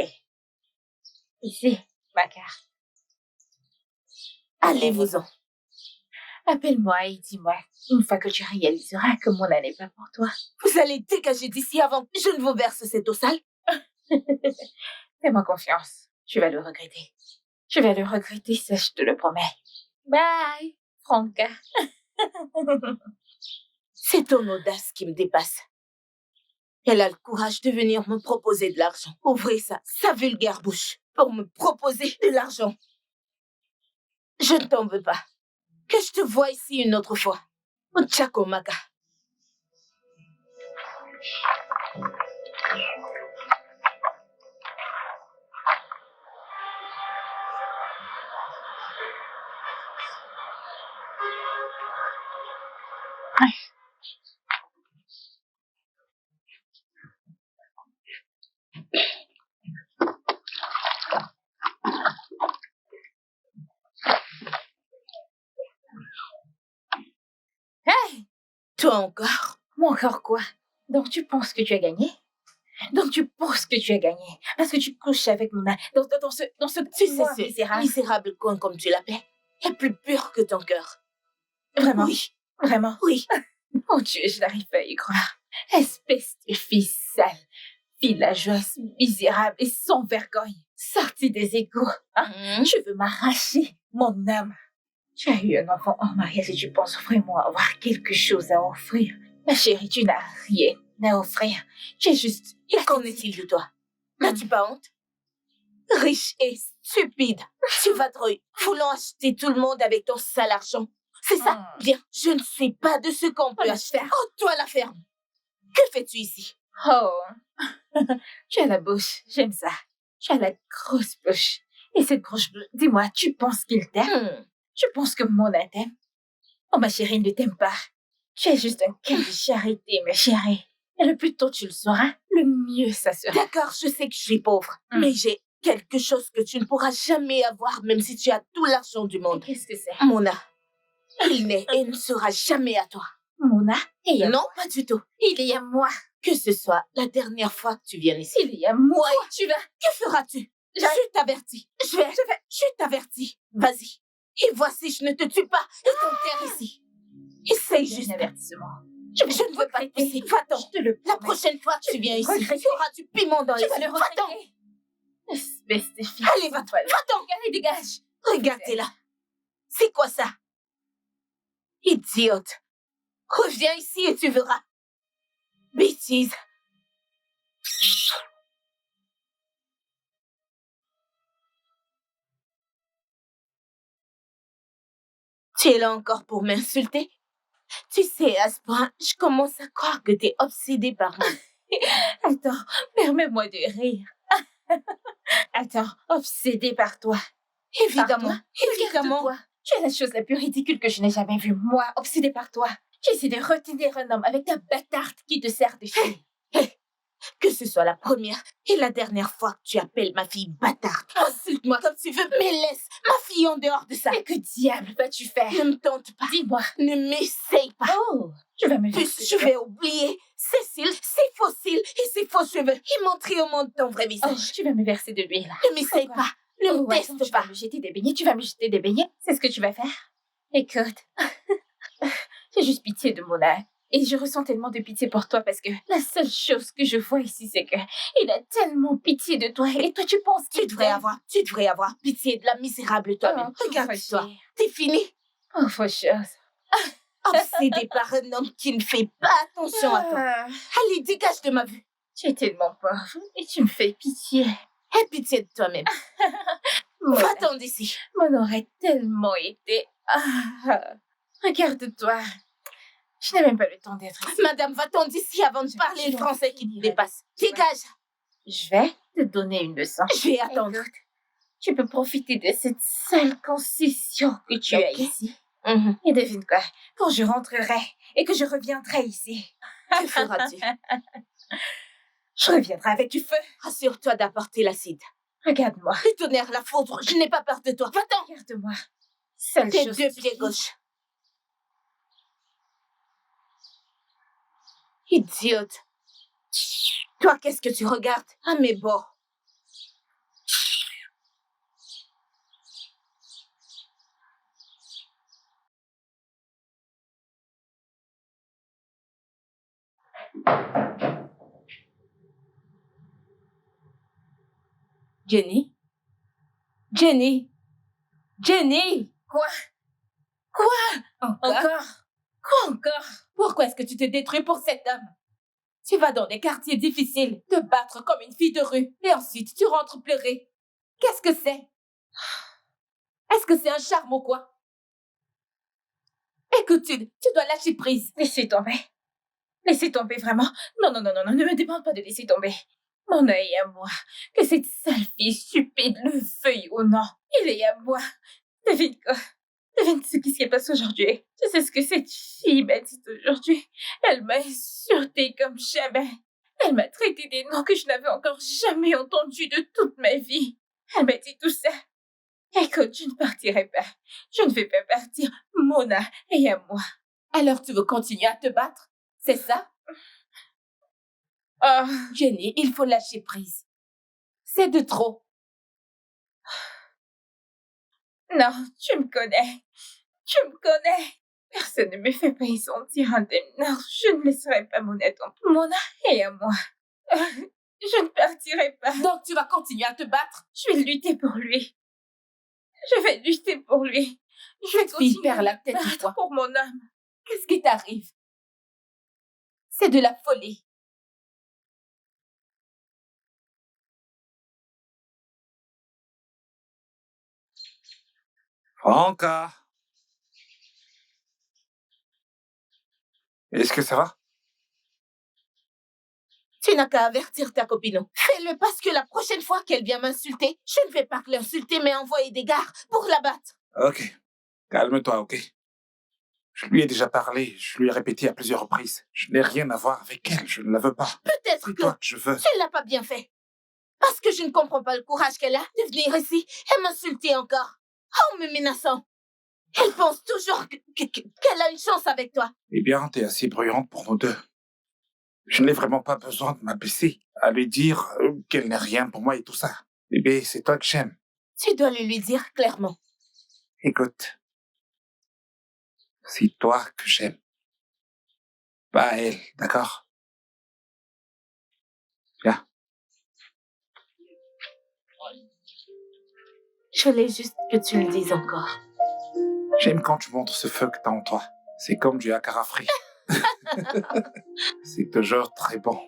Ici, ma carte. Allez-vous-en. Appelle-moi et dis-moi, une fois que tu réaliseras que Mona n'est pas pour toi. Vous allez dégager d'ici avant que je ne vous verse cette eau sale. Fais-moi confiance. Tu vas le regretter. Tu vas le regretter, ça je te le promets. Bye, Franca. C'est ton audace qui me dépasse. Elle a le courage de venir me proposer de l'argent. Ouvrez sa vulgaire bouche pour me proposer de l'argent. Je ne t'en veux pas. Que je te voie ici une autre fois. Chakomaka. Hey! Toi encore? Moi encore quoi? Donc tu penses que tu as gagné? Donc tu penses que tu as gagné parce que tu couches avec Mona dans ce Tu sais, coin ce misérable. misérable coin comme tu l'appelles est plus pur que ton cœur. Vraiment? Oui, Vraiment? oui. Oh Dieu, je n'arrive pas à y croire. Espèce de fille sale, fille villageoise, misérable et sans vergogne, sortie des égouts. Hein? Je veux m'arracher mon âme. Tu as eu un enfant en mariage et tu penses vraiment avoir quelque chose à offrir. Ma chérie, tu n'as rien à offrir. Tu es juste... Et qu'en est-il de toi? N'as-tu pas honte? Riche et stupide. Tu vas voulant acheter tout le monde avec ton sale argent. C'est ça? Bien, je ne suis pas de ce qu'on peut acheter. Oh, toi, la ferme. Que fais-tu ici? Oh, tu as la bouche, j'aime ça. Tu as la grosse bouche. Et cette grosse bouche, dis-moi, tu penses qu'il t'aime? Tu penses que Mona t'aime? Oh, ma chérie ne t'aime pas. Tu es juste un cas de charité, ma chérie. Et le plus tôt tu le sauras, le mieux ça sera. D'accord, je sais que je suis pauvre, mais j'ai quelque chose que tu ne pourras jamais avoir, même si tu as tout l'argent du monde. Qu'est-ce que c'est? Mona, il n'est et ne sera jamais à toi. Mona et Non, pas du tout. il est à moi. Que ce soit la dernière fois que tu viens ici. Il est à moi. Tu vas... Que feras-tu? Je t'avertis. Je t'avertis. Vas-y. Et voici, je ne te tue pas et t'enterre ici. Essaye juste. Un avertissement. Je ne veux pas te pousser. Va-t'en. La prochaine fois que tu viens ici, tu auras du piment dans les yeux. Va-t'en. Espèce de fille. Allez, va-t'en. Va-t'en. Allez, dégage. Regardez-la. C'est quoi ça? Idiote. Reviens ici et tu verras. Bêtise. Tu es là encore pour m'insulter? Tu sais, à ce point, je commence à croire que t'es obsédée par moi. Attends, permets-moi de rire. Attends, obsédée par toi. Évidemment, évidemment. Regarde-toi. Tu es la chose la plus ridicule que je n'ai jamais vue. Moi, obsédée par toi. Tu essaies de retenir un homme avec ta bâtarde qui te sert de fille. Que ce soit la première et la dernière fois que tu appelles ma fille bâtarde. Insulte-moi comme tu veux, mais laisse ma fille en dehors de ça. Et que diable vas-tu faire? Ne me tente pas. Dis-moi. Ne m'essaye pas. Oh, je vais me Plus je vais oublier Cécile, ses fossiles et ses faux cheveux et montrer au monde ton vrai Oh, visage. tu vas me verser de l'huile. Ne m'essaye pas. Ne me attends, teste tu vas pas. me jeter des beignets. Tu vas me jeter des beignets. C'est ce que tu vas faire? Écoute, j'ai juste pitié de Mona. Et je ressens tellement de pitié pour toi parce que la seule chose que je vois ici, c'est que il a tellement pitié de toi. Et toi, tu penses qu'il Tu devrais avoir pitié de la misérable toi-même. Regarde-toi. T'es fini. Oh, faucheuse. Obsédée par un homme qui ne fait pas attention à toi. Allez, dégage de ma vue. Tu es tellement pauvre et tu me fais pitié. Aie pitié de toi-même. Va-t'en d'ici. Mon aurait tellement été... regarde-toi. Je n'ai même pas le temps d'être ici. Madame, va-t'en d'ici avant de parler le français qui te dépasse. Dégage. Je vais te donner une leçon. Je vais attendre. Écoute, tu peux profiter de cette seule concession que tu as ici. Et devine quoi? Quand je rentrerai et que je reviendrai ici, que feras-tu? Je reviendrai avec du feu. Rassure-toi d'apporter l'acide. Regarde-moi. Le tonnerre, la foudre, je n'ai pas peur de toi. Va-t'en. Regarde-moi. Seule Tes chose deux pieds gauche. Idiote. Toi, qu'est-ce que tu regardes? Ah, mais bon. Jenny? Jenny? Jenny? Quoi? Encore? Quoi encore? Pourquoi est-ce que tu te détruis pour cet homme? Tu vas dans des quartiers difficiles, te battre comme une fille de rue, et ensuite tu rentres pleurer. Qu'est-ce que c'est? Est-ce que c'est un charme ou quoi? Écoute, tu dois lâcher prise. Laissez tomber. Laissez tomber, vraiment. Non, ne me demande pas de laisser tomber. Mon œil à moi. Que cette sale fille stupide le veuille ou non. Il est à moi. Devine quoi? Devine ce qui s'est passé aujourd'hui. Tu sais ce que cette fille m'a dit aujourd'hui? Elle m'a insultée comme jamais. Elle m'a traité des noms que je n'avais encore jamais entendus de toute ma vie. Elle m'a dit tout ça. Écoute, je ne partirai pas. Je ne vais pas partir. Mona est à moi. Alors tu veux continuer à te battre? C'est ça? Oh, Jenny, il faut lâcher prise. C'est de trop. non, tu me connais. Tu me connais. Personne ne me fait pas y sentir indemne. Non, je ne laisserai pas Mona tomber. Mona est à moi. Je ne partirai pas. Donc tu vas continuer à te battre? Je vais lutter pour lui. Je vais lutter pour lui. Je vais Cette fille continuer perd la à me tête une battre fois. pour mon homme. Qu'est-ce qui t'arrive? C'est de la folie. Franca, est-ce que ça va? Tu n'as qu'à avertir ta copine. Fais-le parce que la prochaine fois qu'elle vient m'insulter, je ne vais pas l'insulter mais envoyer des gars pour la battre. Ok, calme-toi, ok? Je lui ai déjà parlé, je lui ai répété à plusieurs reprises. Je n'ai rien à voir avec elle, je ne la veux pas. Peut-être C'est que toi que je veux. tu ne l'as pas bien fait. Parce que je ne comprends pas le courage qu'elle a de venir ici et m'insulter encore. En me menaçant. Elle pense toujours qu'elle a une chance avec toi. Eh bien, t'es assez bruyante pour nous deux. Je n'ai vraiment pas besoin de m'abaisser, à lui dire qu'elle n'est rien pour moi et tout ça. Bébé, c'est toi que j'aime. Tu dois le lui dire clairement. Écoute, c'est toi que j'aime. Pas elle, d'accord? Viens. Je voulais juste que tu le dises encore. J'aime quand tu montres ce feu que t'as en toi. C'est comme du akara frit. C'est toujours très bon.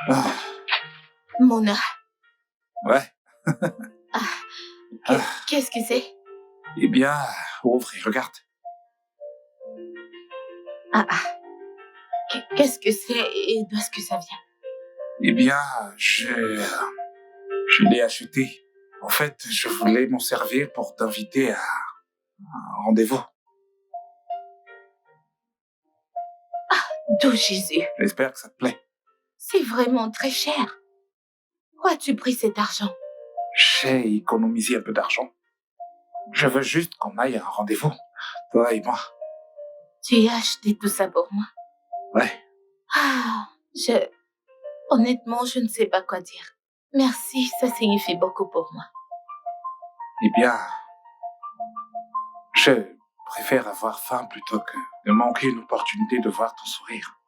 Ah, Mona, ouais. qu'est-ce que c'est? Eh bien, ouvre et regarde. Qu'est-ce que c'est et d'où est-ce que ça vient? Eh bien, je l'ai acheté. En fait, je voulais m'en servir pour t'inviter à un rendez-vous. D'où Jésus? J'espère que ça te plaît. C'est vraiment très cher. Où as-tu pris cet argent? J'ai économisé un peu d'argent. Je veux juste qu'on aille à un rendez-vous, toi et moi. Tu as acheté tout ça pour moi? Ouais. Honnêtement, je ne sais pas quoi dire. Merci, ça signifie beaucoup pour moi. Eh bien, je préfère avoir faim plutôt que de manquer une opportunité de voir ton sourire.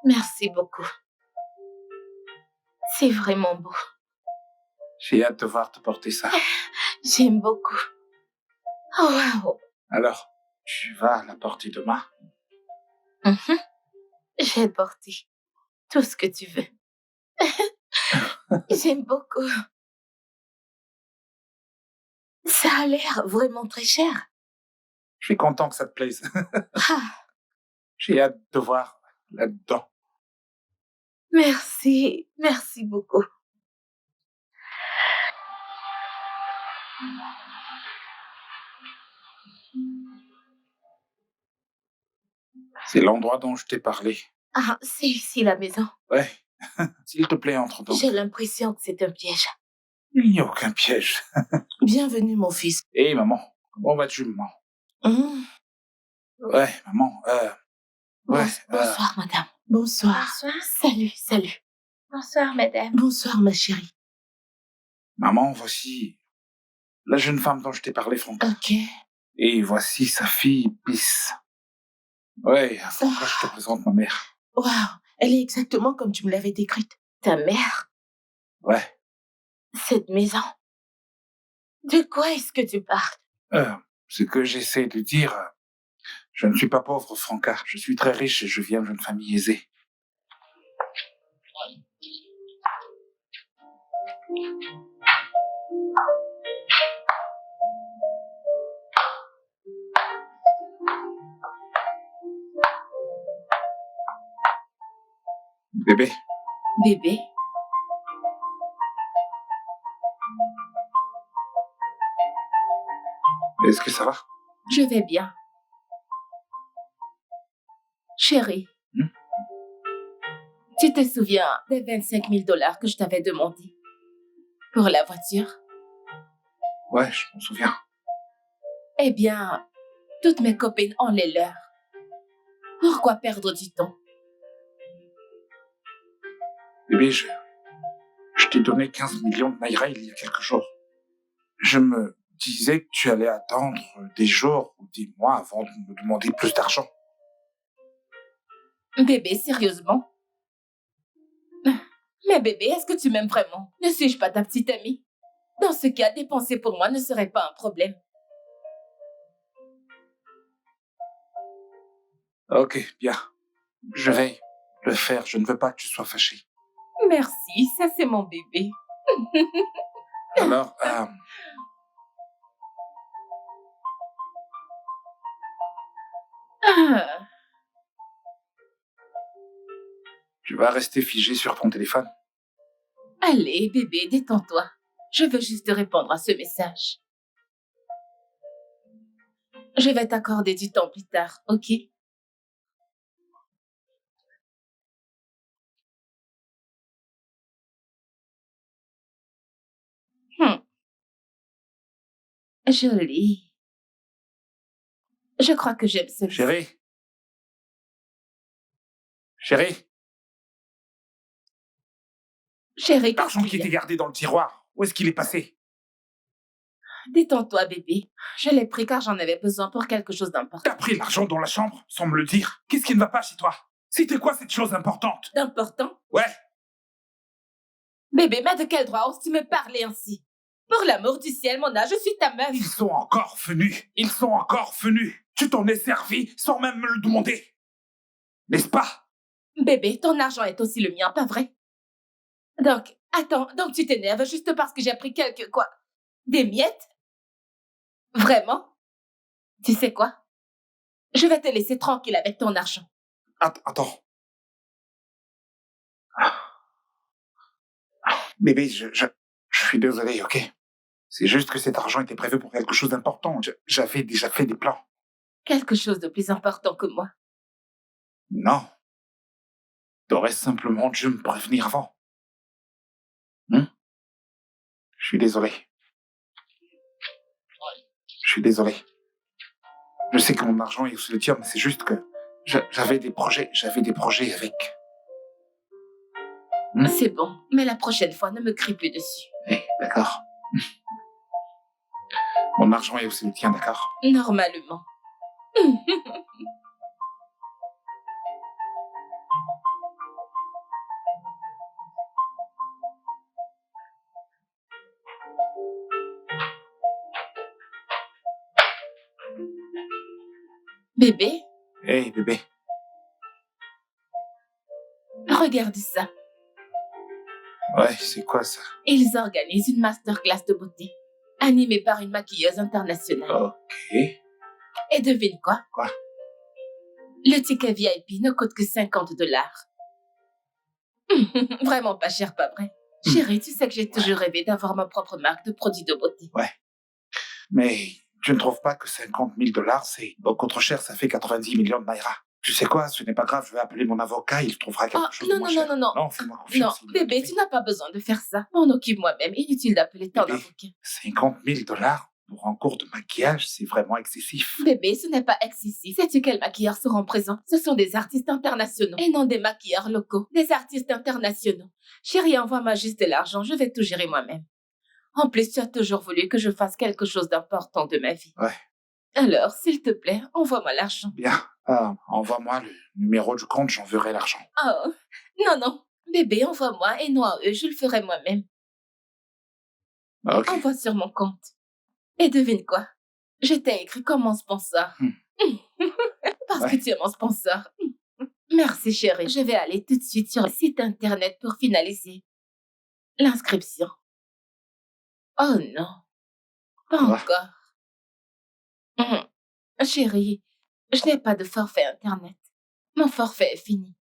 Merci beaucoup. C'est vraiment beau. J'ai hâte de voir te porter ça. J'aime beaucoup. Oh, wow. Alors, tu vas la porter demain? Mhm. Je vais porter tout ce que tu veux. J'aime beaucoup. Ça a l'air vraiment très cher. Je suis content que ça te plaise. Ah, J'ai hâte de voir là-dedans. merci, merci beaucoup. C'est l'endroit dont je t'ai parlé. Ah, c'est ici la maison. Ouais. S'il te plaît, entre donc. J'ai l'impression que c'est un piège. Il n'y a aucun piège. Bienvenue, mon fils. Hé, maman. Comment vas-tu, maman? Ouais, maman. Ouais. Bonsoir, madame. Bonsoir. Bonsoir. Salut. Bonsoir, madame. Bonsoir, ma chérie. Maman, voici la jeune femme dont je t'ai parlé, Franca. Ok. Et voici sa fille, Bis. Ouais, Franca, je te présente ma mère. Waouh, elle est exactement comme tu me l'avais décrite. Ta mère? Ouais. Cette maison? De quoi est-ce que tu parles? Ce que j'essaie de dire, je ne suis pas pauvre, Franca. Je suis très riche et je viens d'une famille aisée. Bébé, Bébé? est-ce que ça va? Je vais bien. Chérie, tu te souviens des 25 000 $ que je t'avais demandé pour la voiture? Ouais, je m'en souviens. Eh bien, toutes mes copines ont les leurs. Pourquoi perdre du temps? Bébé, je t'ai donné 15 millions de naira il y a quelques jours. Je me disais que tu allais attendre des jours ou des mois avant de me demander plus d'argent. Bébé, sérieusement? Mais bébé, est-ce que tu m'aimes vraiment? Ne suis-je pas ta petite amie? Dans ce cas, dépenser pour moi ne serait pas un problème. Ok, bien. Je vais le faire. Je ne veux pas que tu sois fâché. Merci, ça c'est mon bébé. Alors, Ah, tu vas rester figé sur ton téléphone. allez, bébé, détends-toi. Je veux juste te répondre à ce message. Je vais t'accorder du temps plus tard, ok? Hmm, joli. Je crois que j'aime ce... Chérie. Chérie. Chérie, qu'est-ce L'argent qui qu'il y était a? gardé dans le tiroir, où est-ce qu'il est passé? Détends-toi, bébé. Je l'ai pris car j'en avais besoin pour quelque chose d'important. T'as pris l'argent dans la chambre, sans me le dire. Qu'est-ce qui ne va pas chez toi? C'était quoi cette chose importante? D'important? Ouais, Bébé, mais de quel droit oses-tu me parler ainsi? Pour l'amour du ciel, mon âge, je suis ta meuf. ils sont encore venus. Ils sont encore venus. Tu t'en es servi sans même me le demander. N'est-ce pas? Bébé, ton argent est aussi le mien, pas vrai? Donc, attends, donc tu t'énerves juste parce que j'ai pris quelques... quoi? Des miettes? Vraiment? Tu sais quoi? Je vais te laisser tranquille avec ton argent. Attends. Bébé, je suis désolé, ok? C'est juste que cet argent était prévu pour quelque chose d'important. J'avais déjà fait des plans. Quelque chose de plus important que moi. Non. T'aurais simplement dû me prévenir avant. Je suis désolé. Je suis désolé. Je sais que mon argent est aussi le tien, mais c'est juste que j'avais des projets avec. C'est bon, mais la prochaine fois, ne me crie plus dessus. D'accord. Mon argent est aussi le tien, d'accord? Normalement. Bébé, Hey, bébé. regarde ça. Ouais, c'est quoi ça? Ils organisent une masterclass de beauté, animée par une maquilleuse internationale. Ok. Et devine quoi? Quoi? Le ticket VIP ne coûte que $50. Vraiment pas cher, pas vrai? Chérie, tu sais que j'ai toujours rêvé d'avoir ma propre marque de produits de beauté. Mais tu ne trouves pas que 50 000 $, c'est beaucoup trop cher, ça fait 90 millions de naira. Tu sais quoi, ce n'est pas grave, je vais appeler mon avocat, il trouvera quelque Oh, chose de moins cher. non. Fais-moi Non, confiance. bébé, tu n'as pas besoin de faire ça. M'en occupe moi-même. Inutile d'appeler ton Bébé. avocat. 50 000 $ pour un cours de maquillage, c'est vraiment excessif. Bébé, ce n'est pas excessif. Sais-tu quels maquilleurs seront présents? Ce sont des artistes internationaux et non des maquilleurs locaux. Des artistes internationaux. Chérie, envoie-moi juste de l'argent, je vais tout gérer moi-même. En plus, tu as toujours voulu que je fasse quelque chose d'important de ma vie. Ouais. Alors, s'il te plaît, envoie-moi l'argent. Bien. Envoie-moi le numéro du compte, j'enverrai l'argent. Oh, non. Bébé, envoie-moi et non à eux, je le ferai moi-même. Ok. Envoie sur mon compte. Et devine quoi? Je t'ai écrit comme mon sponsor. Parce que tu es mon sponsor. Merci, chérie. Je vais aller tout de suite sur le site internet pour finaliser l'inscription. Oh non, pas Ouais. encore. Chérie, je n'ai pas de forfait internet. Mon forfait est fini.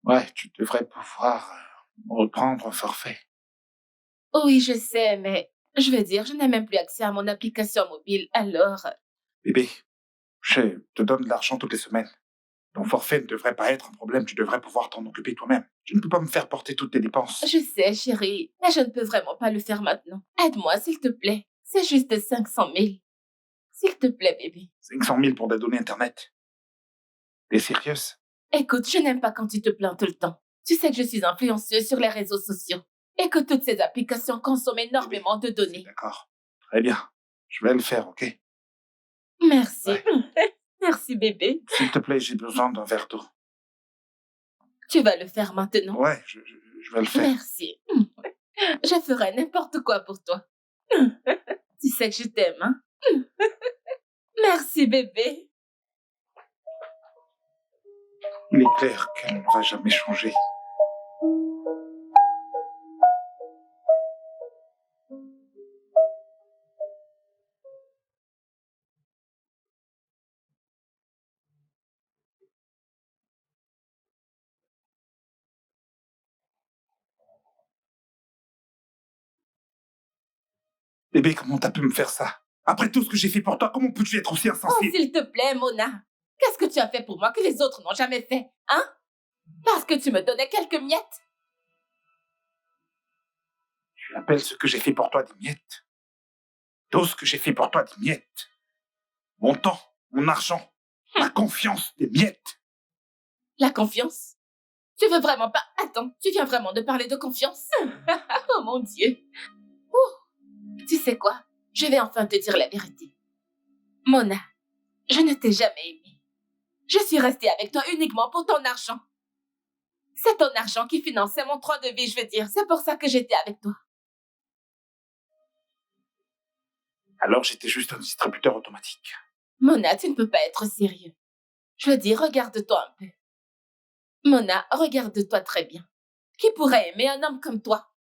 Ouais, tu devrais pouvoir reprendre un forfait. Oui, je sais, mais je veux dire, je n'ai même plus accès à mon application mobile, alors... Bébé, je te donne de l'argent toutes les semaines. Ton forfait ne devrait pas être un problème, tu devrais pouvoir t'en occuper toi-même. Je ne peux pas me faire porter toutes tes dépenses. Je sais, chérie, mais je ne peux vraiment pas le faire maintenant. Aide-moi, s'il te plaît. C'est juste 500 000. S'il te plaît, bébé. 500 000 pour des données Internet. T'es sérieuse? Écoute, je n'aime pas quand tu te plains tout le temps. Tu sais que je suis influenceuse sur les réseaux sociaux et que toutes ces applications consomment énormément de données. D'accord. Très bien. Je vais le faire, ok? Merci. Ouais. Merci, bébé. S'il te plaît, j'ai besoin d'un verre d'eau. Tu vas le faire maintenant? Ouais, je vais le faire. Merci. Je ferai n'importe quoi pour toi. Tu sais que je t'aime, hein? Merci, bébé. Il est clair qu'elle ne va jamais changer. Bébé, comment t'as pu me faire ça? Après tout ce que j'ai fait pour toi, comment peux-tu être aussi Oh, insensé? s'il te plaît, Mona. Qu'est-ce que tu as fait pour moi que les autres n'ont jamais fait, hein? Parce que tu me donnais quelques miettes? Tu appelles ce que j'ai fait pour toi des miettes? Tout ce que j'ai fait pour toi des miettes? Mon temps, mon argent, ma confiance, des miettes? La confiance? Tu veux vraiment pas... Attends, tu viens vraiment de parler de confiance? Oh mon Dieu. Ouh. Tu sais quoi? Je vais enfin te dire la vérité. Mona, je ne t'ai jamais aimée. Je suis restée avec toi uniquement pour ton argent. C'est ton argent qui finançait mon train de vie, je veux dire. C'est pour ça que j'étais avec toi. Alors j'étais juste un distributeur automatique. Mona, tu ne peux pas être sérieux. Je veux dire, regarde-toi un peu. Mona, regarde-toi très bien. Qui pourrait aimer un homme comme toi?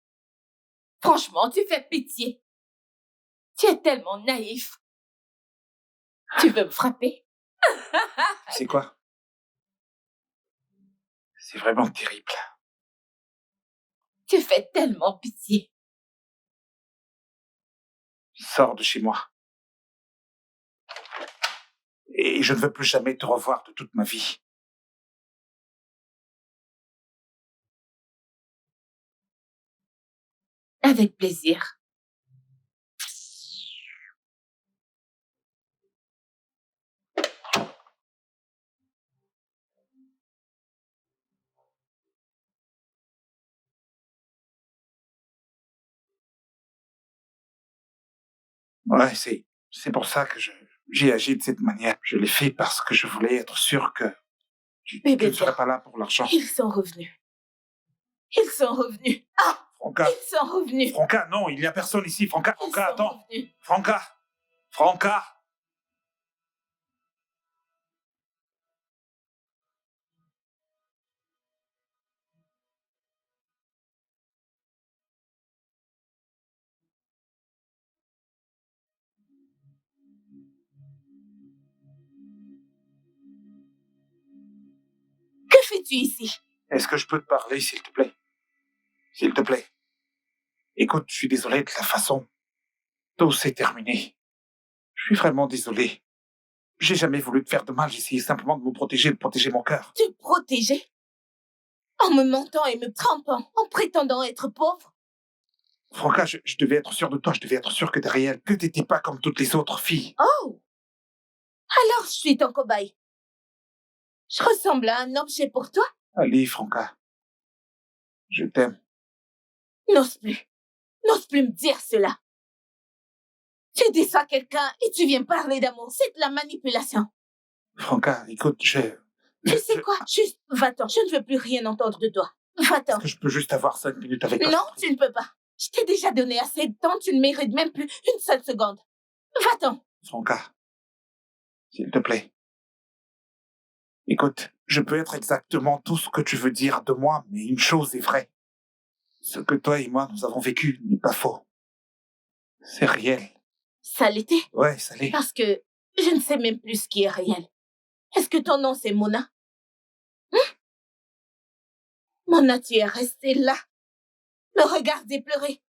Franchement, tu fais pitié. Tu es tellement naïf. Tu veux me frapper? C'est quoi? C'est vraiment terrible. Tu fais tellement pitié. Sors de chez moi. Et je ne veux plus jamais te revoir de toute ma vie. Avec plaisir. Ouais, c'est pour ça que j'ai agi de cette manière. Je l'ai fait parce que je voulais être sûr que tu Bébé, ne serais viens. pas là pour l'argent. Ils sont revenus. Ils sont revenus. Ah! Franca, Ils sont revenus. Franca, non, il n'y a personne ici. Franca, Ils Franca, sont attends. revenus. Franca, Franca. Que fais-tu ici? Est-ce que je peux te parler, s'il te plaît? S'il te plaît. Écoute, je suis désolé de la façon. Tout s'est terminé. Je suis vraiment désolé. J'ai jamais voulu te faire de mal. J'essayais simplement de me protéger, de protéger mon cœur. Te protéger? En me mentant et me trompant, en prétendant être pauvre? Franca, je devais être sûr de toi. Je devais être sûr que t'es réel, que t'étais pas comme toutes les autres filles. Oh! Alors je suis ton cobaye. Je ressemble à un objet pour toi? Allez, Franca. Je t'aime. N'ose plus. N'ose plus me dire cela. Tu dis ça à quelqu'un et tu viens parler d'amour. C'est de la manipulation. Franca, écoute, Tu sais quoi? Juste, va-t'en. Je ne veux plus rien entendre de toi. Va-t'en. Est-ce que je peux juste avoir 5 minutes avec toi? Non, tu ne peux pas. Je t'ai déjà donné assez de temps. Tu ne mérites même plus une seule seconde. Va-t'en. Franca, s'il te plaît. Écoute, je peux être exactement tout ce que tu veux dire de moi, mais une chose est vraie. Ce que toi et moi nous avons vécu n'est pas faux. C'est réel. Ça l'était. Ouais, ça l'est. Parce que je ne sais même plus ce qui est réel. Est-ce que ton nom c'est Mona? Mona, tu es restée là. Me regarder pleurer.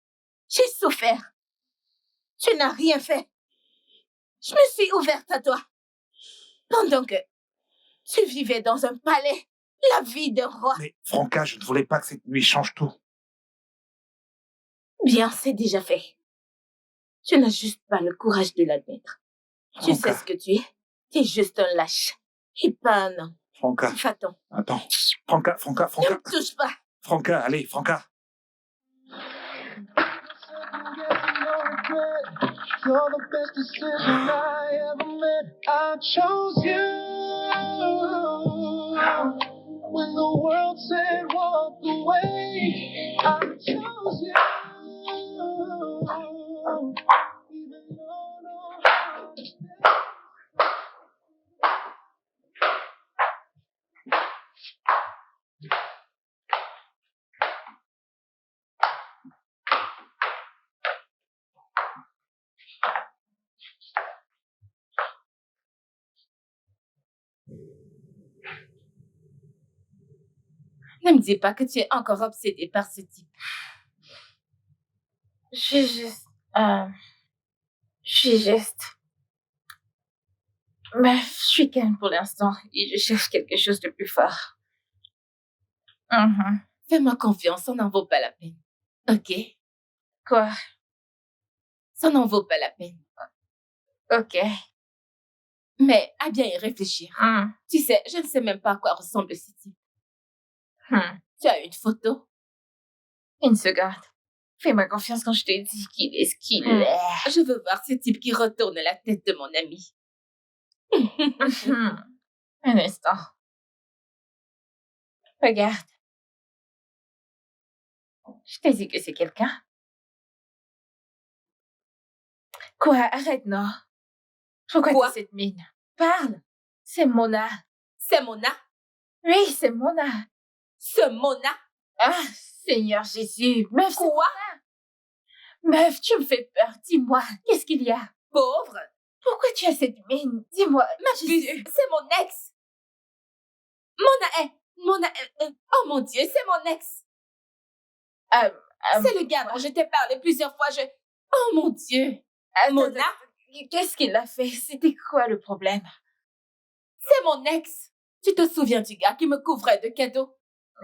J'ai souffert. Tu n'as rien fait. Je me suis ouverte à toi. Pendant que tu vivais dans un palais, la vie d'un roi. Mais Franca, je ne voulais pas que cette nuit change tout. Bien, c'est déjà fait. Tu n'as juste pas le courage de l'admettre. Tu sais ce que tu es. Tu es juste un lâche. Et pas un homme. Franca, Va-t'en. attends. Franca. Ne me touche pas. Franca, allez, Franca. You're the best decision I ever made. I chose you when the world said walk away. I chose you, even though no one understands. Ne me dis pas que tu es encore obsédée par ce type. Je suis juste... Mais je suis calme pour l'instant et je cherche quelque chose de plus fort. Fais-moi confiance, ça n'en vaut pas la peine. Ok? Quoi? Ça n'en vaut pas la peine. Ok. Mais à bien y réfléchir. Tu sais, je ne sais même pas à quoi ressemble ce type. Tu as une photo? Une seconde. Fais-moi confiance quand je te dis qu'il est ce qu'il est. Je veux voir ce type qui retourne la tête de mon ami. Un instant. Regarde. Je t'ai dit que c'est quelqu'un. Quoi? Arrête, non. Pourquoi Quoi? t'as cette mine? Parle. C'est Mona. C'est Mona? Oui, c'est Mona. Ce Mona? Ah, Seigneur Jésus. Meuf, c'est Quoi? Mona. Meuf, tu me fais peur. Dis-moi, qu'est-ce qu'il y a? Pauvre? Pourquoi tu as cette mine? Dis-moi, Ma puce, Jésus. c'est mon ex. Oh mon Dieu, c'est mon ex. C'est le gars dont je t'ai parlé plusieurs fois. Oh mon Dieu. Mona? Qu'est-ce qu'il a fait? C'était quoi le problème? C'est mon ex. Tu te souviens du gars qui me couvrait de cadeaux?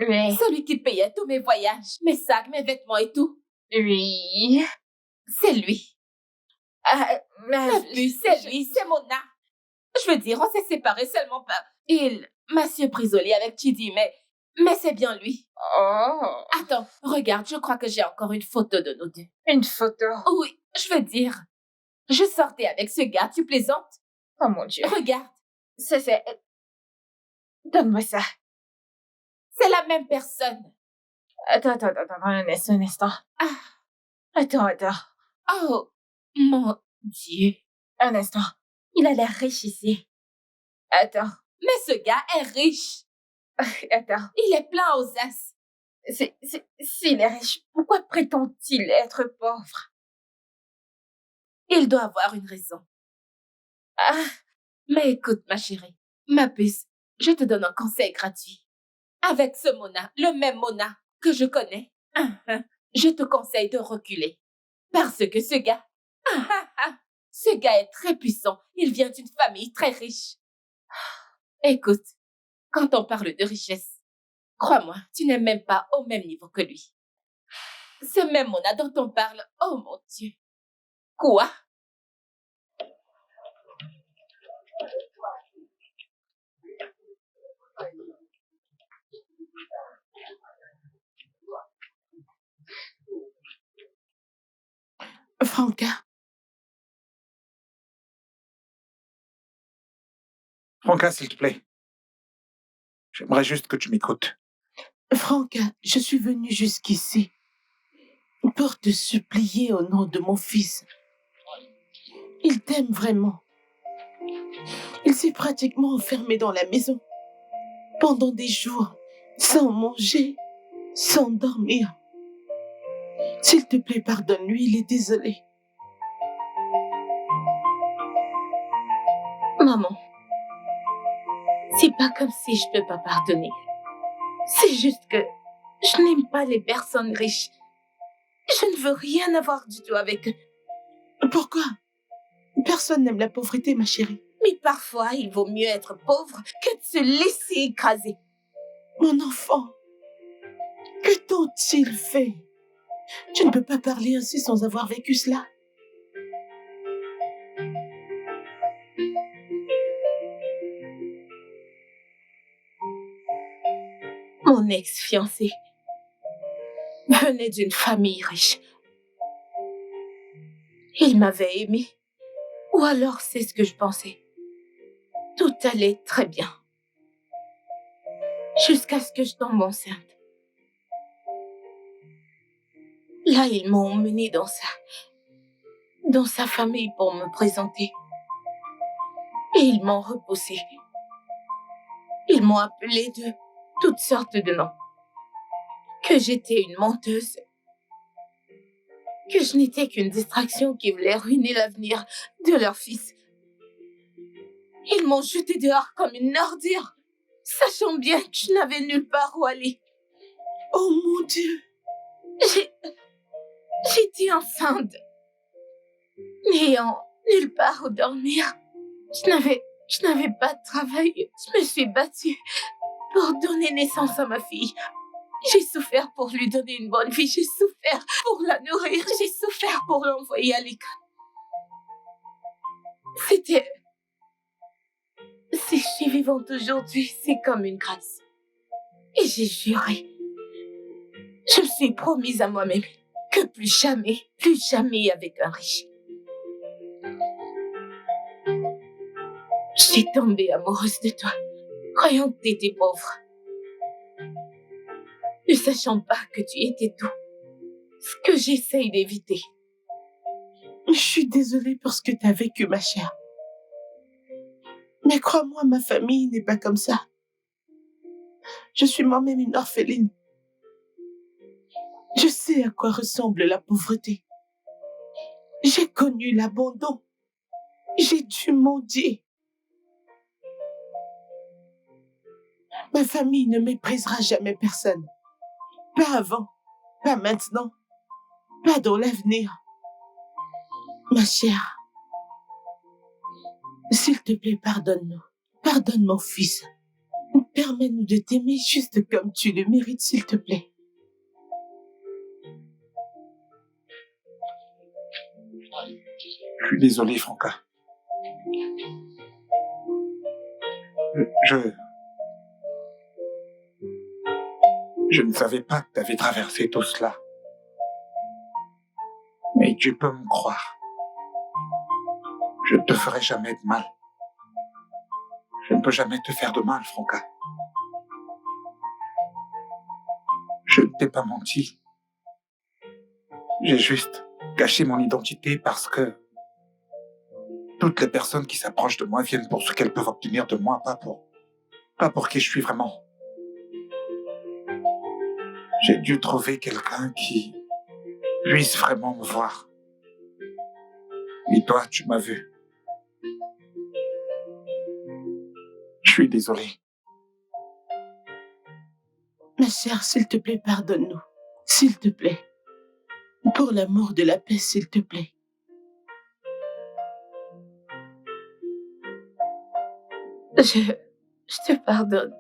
Oui. Celui qui payait tous mes voyages, mes sacs, mes vêtements et tout. Oui. C'est lui. Ma puce, c'est lui, c'est Mona. Je veux dire, on s'est séparés seulement pas. Il m'a surprise au lit avec Chidi, mais c'est bien lui. Oh. Attends, regarde, je crois que j'ai encore une photo de nous deux. Une photo. Oui, je veux dire, je sortais avec ce gars, tu plaisantes? Oh mon Dieu. Regarde, C'est... Donne-moi ça. c'est la même personne. Attends, un instant. Ah. Attends. Oh, mon Dieu. Un instant. Il a l'air riche ici. Attends. Mais ce gars est riche. Attends. Il est plein aux as. S'il est riche, pourquoi prétend-il être pauvre? Il doit avoir une raison. Mais écoute, ma chérie, ma puce, je te donne un conseil gratuit. Avec ce Mona, le même Mona que je connais, je te conseille de reculer. Parce que ce gars est très puissant. Il vient d'une famille très riche. Écoute, quand on parle de richesse, crois-moi, tu n'es même pas au même niveau que lui. Ce même Mona dont on parle, oh mon Dieu. Quoi? Franca, s'il te plaît. J'aimerais juste que tu m'écoutes. Franca, je suis venue jusqu'ici pour te supplier au nom de mon fils. Il t'aime vraiment. Il s'est pratiquement enfermé dans la maison pendant des jours, sans manger, sans dormir. S'il te plaît, pardonne-lui, il est désolé. Maman, c'est pas comme si je peux pas pardonner. C'est juste que je n'aime pas les personnes riches. Je ne veux rien avoir du tout avec eux. Pourquoi? Personne n'aime la pauvreté, ma chérie. Mais parfois, il vaut mieux être pauvre que de se laisser écraser. Mon enfant, que t'ont-ils fait? Tu ne peux pas parler ainsi sans avoir vécu cela. Mon ex-fiancé venait d'une famille riche. Il m'avait aimé. Ou alors c'est ce que je pensais. Tout allait très bien. Jusqu'à ce que je tombe enceinte. Là, ils m'ont emmenée dans sa famille pour me présenter. Et ils m'ont repoussée. Ils m'ont appelée de toutes sortes de noms. Que j'étais une menteuse. Que je n'étais qu'une distraction qui voulait ruiner l'avenir de leur fils. Ils m'ont jetée dehors comme une ordure, sachant bien que je n'avais nulle part où aller. Oh mon Dieu! J'étais enceinte. N'ayant nulle part où dormir. Je n'avais pas de travail. Je me suis battue pour donner naissance à ma fille. J'ai souffert pour lui donner une bonne vie. J'ai souffert pour la nourrir. J'ai souffert pour l'envoyer à l'école. Si je suis vivante aujourd'hui, c'est comme une grâce. Et j'ai juré. Je me suis promise à moi-même que plus jamais avec un riche. Je suis tombée amoureuse de toi, croyant que tu étais pauvre. Ne sachant pas que tu étais tout. Ce que j'essaye d'éviter. Je suis désolée pour ce que tu as vécu, ma chère. Mais crois-moi, ma famille n'est pas comme ça. Je suis moi-même une orpheline. Je sais à quoi ressemble la pauvreté. J'ai connu l'abandon. J'ai dû mendier. Ma famille ne méprisera jamais personne. Pas avant, pas maintenant, pas dans l'avenir. Ma chère, s'il te plaît, pardonne-nous. Pardonne mon fils. Permets-nous de t'aimer juste comme tu le mérites, s'il te plaît. Je suis désolé, Franca. Je ne savais pas que tu avais traversé tout cela. Mais tu peux me croire. Je ne te ferai jamais de mal. Je ne peux jamais te faire de mal, Franca. Je ne t'ai pas menti. J'ai juste caché mon identité parce que toutes les personnes qui s'approchent de moi viennent pour ce qu'elles peuvent obtenir de moi, pas pour qui je suis vraiment. J'ai dû trouver quelqu'un qui puisse vraiment me voir. Et toi, tu m'as vu. Je suis désolé. Ma chère, s'il te plaît, pardonne-nous. S'il te plaît. Pour l'amour de la paix, s'il te plaît. Je te pardonne.